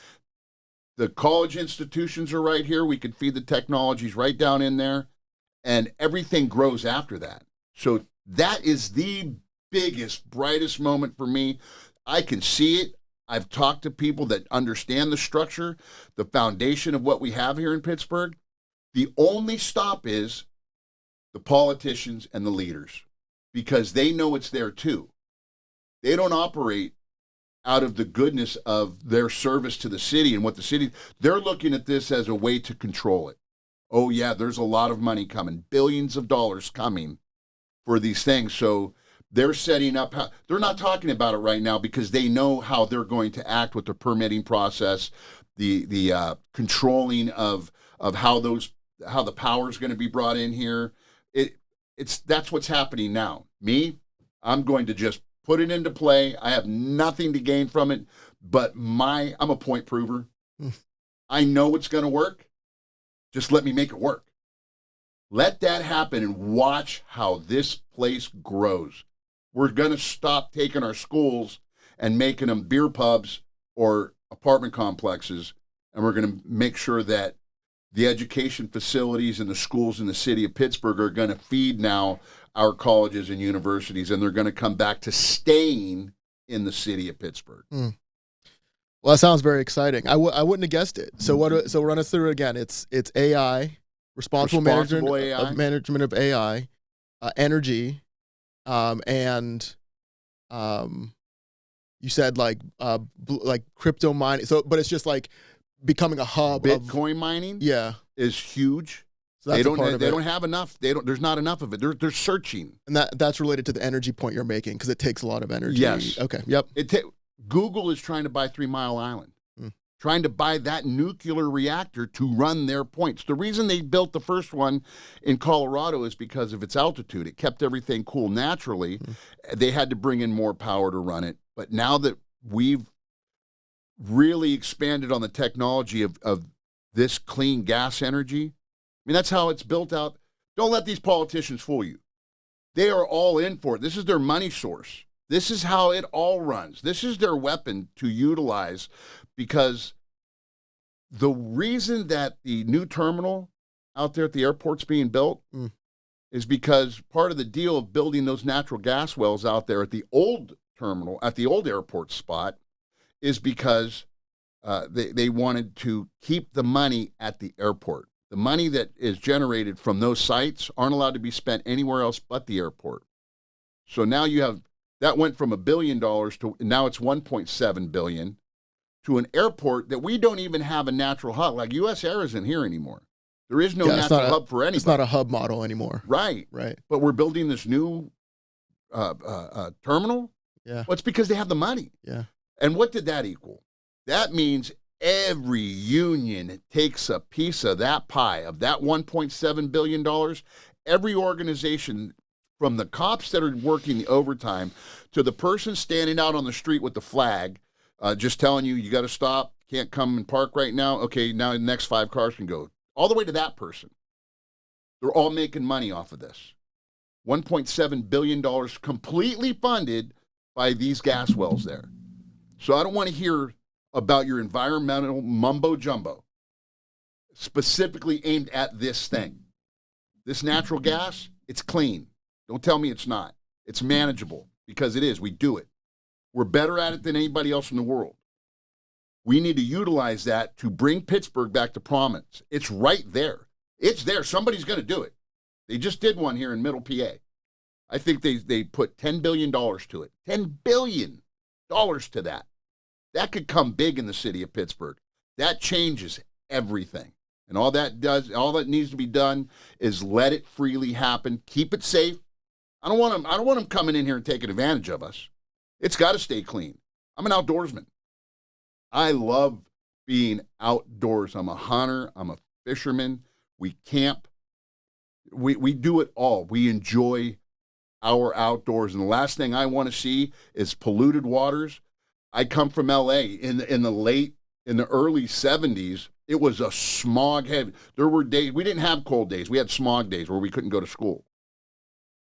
The college institutions are right here. We can feed the technologies right down in there, and everything grows after that. So that is the biggest, brightest moment for me. I can see it. I've talked to people that understand the structure, the foundation of what we have here in Pittsburgh. The only stop is the politicians and the leaders, because they know it's there too. They don't operate out of the goodness of their service to the city and what the city, they're looking at this as a way to control it. Oh yeah, there's a lot of money coming, billions of dollars coming for these things. So they're setting up, they're not talking about it right now because they know how they're going to act with the permitting process, the controlling of how the power is going to be brought in here. That's what's happening now. Me, I'm going to just put it into play. I have nothing to gain from it, but I'm a point prover. I know it's going to work. Just let me make it work. Let that happen and watch how this place grows. We're going to stop taking our schools and making them beer pubs or apartment complexes, and we're going to make sure that the education facilities and the schools in the city of Pittsburgh are going to feed now our colleges and universities, and they're going to come back to staying in the city of Pittsburgh. Mm. Well, that sounds very exciting. I wouldn't have guessed it. So run us through it again. It's AI, responsible management of AI, energy, and you said like crypto mining. So, but it's just like becoming a hub. Bitcoin mining, is huge. So that's they don't have enough. There's not enough of it. They're searching, and that's related to the energy point you're making because it takes a lot of energy. Yes. Okay. Yep. Google is trying to buy 3 Mile Island, trying to buy that nuclear reactor to run their points. The reason they built the first one in Colorado is because of its altitude. It kept everything cool naturally. They had to bring in more power to run it. But now that we've really expanded on the technology of this clean gas energy, I mean, that's how it's built out. Don't let these politicians fool you. They are all in for it. This is their money source. This is how it all runs. This is their weapon to utilize, because the reason that the new terminal out there at the airport's being built is because part of the deal of building those natural gas wells out there at the old terminal, at the old airport spot, is because they wanted to keep the money at the airport. The money that is generated from those sites aren't allowed to be spent anywhere else but the airport. So now you have, that went from $1 billion to now it's $1.7 billion to an airport that we don't even have a natural hub. Like U.S. Air isn't here anymore. There is no natural hub for anybody. It's not a hub model anymore. Right. But we're building this new terminal. Yeah. Well, it's because they have the money. Yeah. And what did that equal? That means every union takes a piece of that pie, of that $1.7 billion. Every organization, from the cops that are working the overtime to the person standing out on the street with the flag, just telling you, you got to stop, can't come and park right now. Okay, now the next 5 cars can go. All the way to that person. They're all making money off of this. $1.7 billion completely funded by these gas wells there. So I don't want to hear about your environmental mumbo jumbo, specifically aimed at this thing. This natural gas, it's clean. Don't tell me it's not. It's manageable, because it is. We do it. We're better at it than anybody else in the world. We need to utilize that to bring Pittsburgh back to prominence. It's right there. It's there. Somebody's going to do it. They just did one here in Middle PA. I think they put $10 billion to it. $10 billion to that. That could come big in the city of Pittsburgh. That changes everything. And all that needs to be done is let it freely happen. Keep it safe. I don't want them coming in here and taking advantage of us. It's got to stay clean. I'm an outdoorsman. I love being outdoors. I'm a hunter. I'm a fisherman. We camp. We do it all. We enjoy our outdoors. And the last thing I want to see is polluted waters. I come from LA in the early 70s. It was a smog heavy. There were days, we didn't have cold days. We had smog days where we couldn't go to school.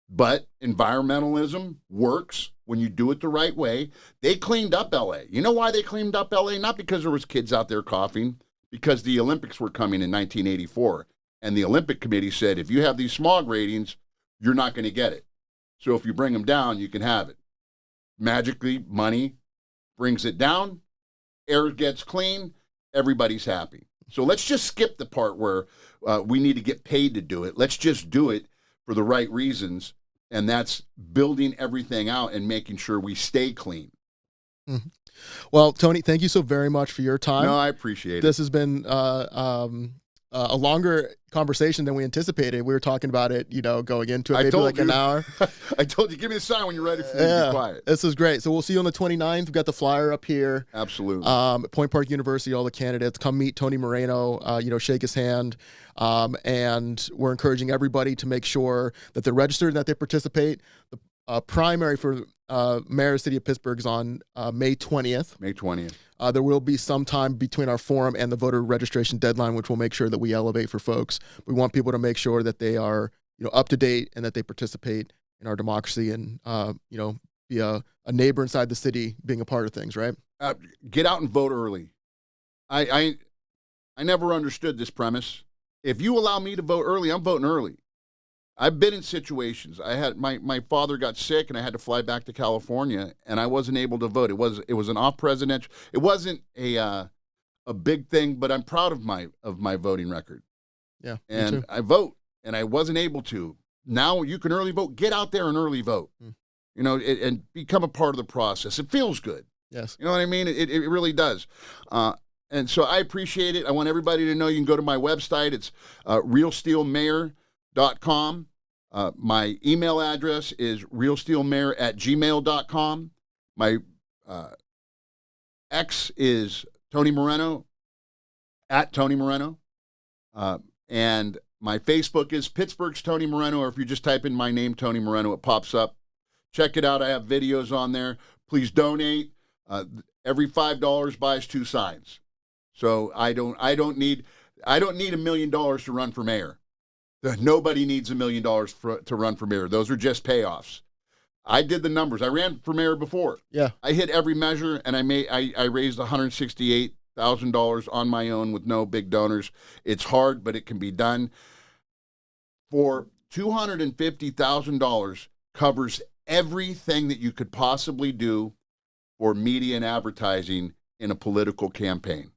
But environmentalism works when you do it the right way. They cleaned up LA. You know why they cleaned up LA? Not because there was kids out there coughing, because the Olympics were coming in 1984. And the Olympic Committee said, if you have these smog ratings, you're not going to get it. So if you bring them down, you can have it. Magically, money brings it down, air gets clean, everybody's happy. So let's just skip the part where we need to get paid to do it. Let's just do it for the right reasons, and that's building everything out and making sure we stay clean. Mm-hmm. Well, Tony, thank you so very much for your time. No, I appreciate it. This has been a longer conversation than we anticipated. We were talking about it, going into it, maybe like an hour. I told you, give me a sign when you're ready for me to be quiet. This is great. So we'll see you on the 29th. We've got the flyer up here. Absolutely. Point Park University, all the candidates. Come meet Tony Moreno, shake his hand. And we're encouraging everybody to make sure that they're registered and that they participate. The primary for Mayor of the City of Pittsburgh is on May 20th. May 20th. There will be some time between our forum and the voter registration deadline, which will make sure that we elevate for folks. We want people to make sure that they are, up to date and that they participate in our democracy and, be a neighbor inside the city, being a part of things, right? Get out and vote early. I never understood this premise. If you allow me to vote early, I'm voting early. I've been in situations. I had my father got sick, and I had to fly back to California, and I wasn't able to vote. It was an off presidential. It wasn't a big thing, but I'm proud of my voting record. Yeah, and I vote, and I wasn't able to. Now you can early vote. Get out there and early vote. You know, and become a part of the process. It feels good. Yes, you know what I mean. It really does. And so I appreciate it. I want everybody to know you can go to my website. It's realsteelmayor.com. My email address is realsteelmayor@gmail.com. My X is Tony Moreno, @Tony Moreno. And my Facebook is Pittsburgh's Tony Moreno, or if you just type in my name, Tony Moreno, it pops up. Check it out. I have videos on there. Please donate. Every $5 buys 2 signs. So I don't need $1 million to run for mayor. Nobody needs $1 million to run for mayor. Those are just payoffs. I did the numbers. I ran for mayor before. Yeah. I hit every measure, and I raised $168,000 on my own with no big donors. It's hard, but it can be done. For $250,000 covers everything that you could possibly do for media and advertising in a political campaign.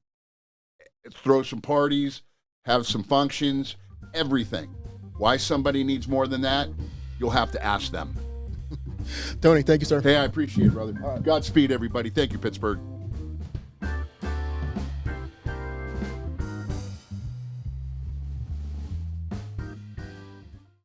Throw some parties, have some functions, everything. Why somebody needs more than that, you'll have to ask them. Tony, thank you, sir. Hey, I appreciate it, brother. Godspeed, everybody. Thank you, Pittsburgh.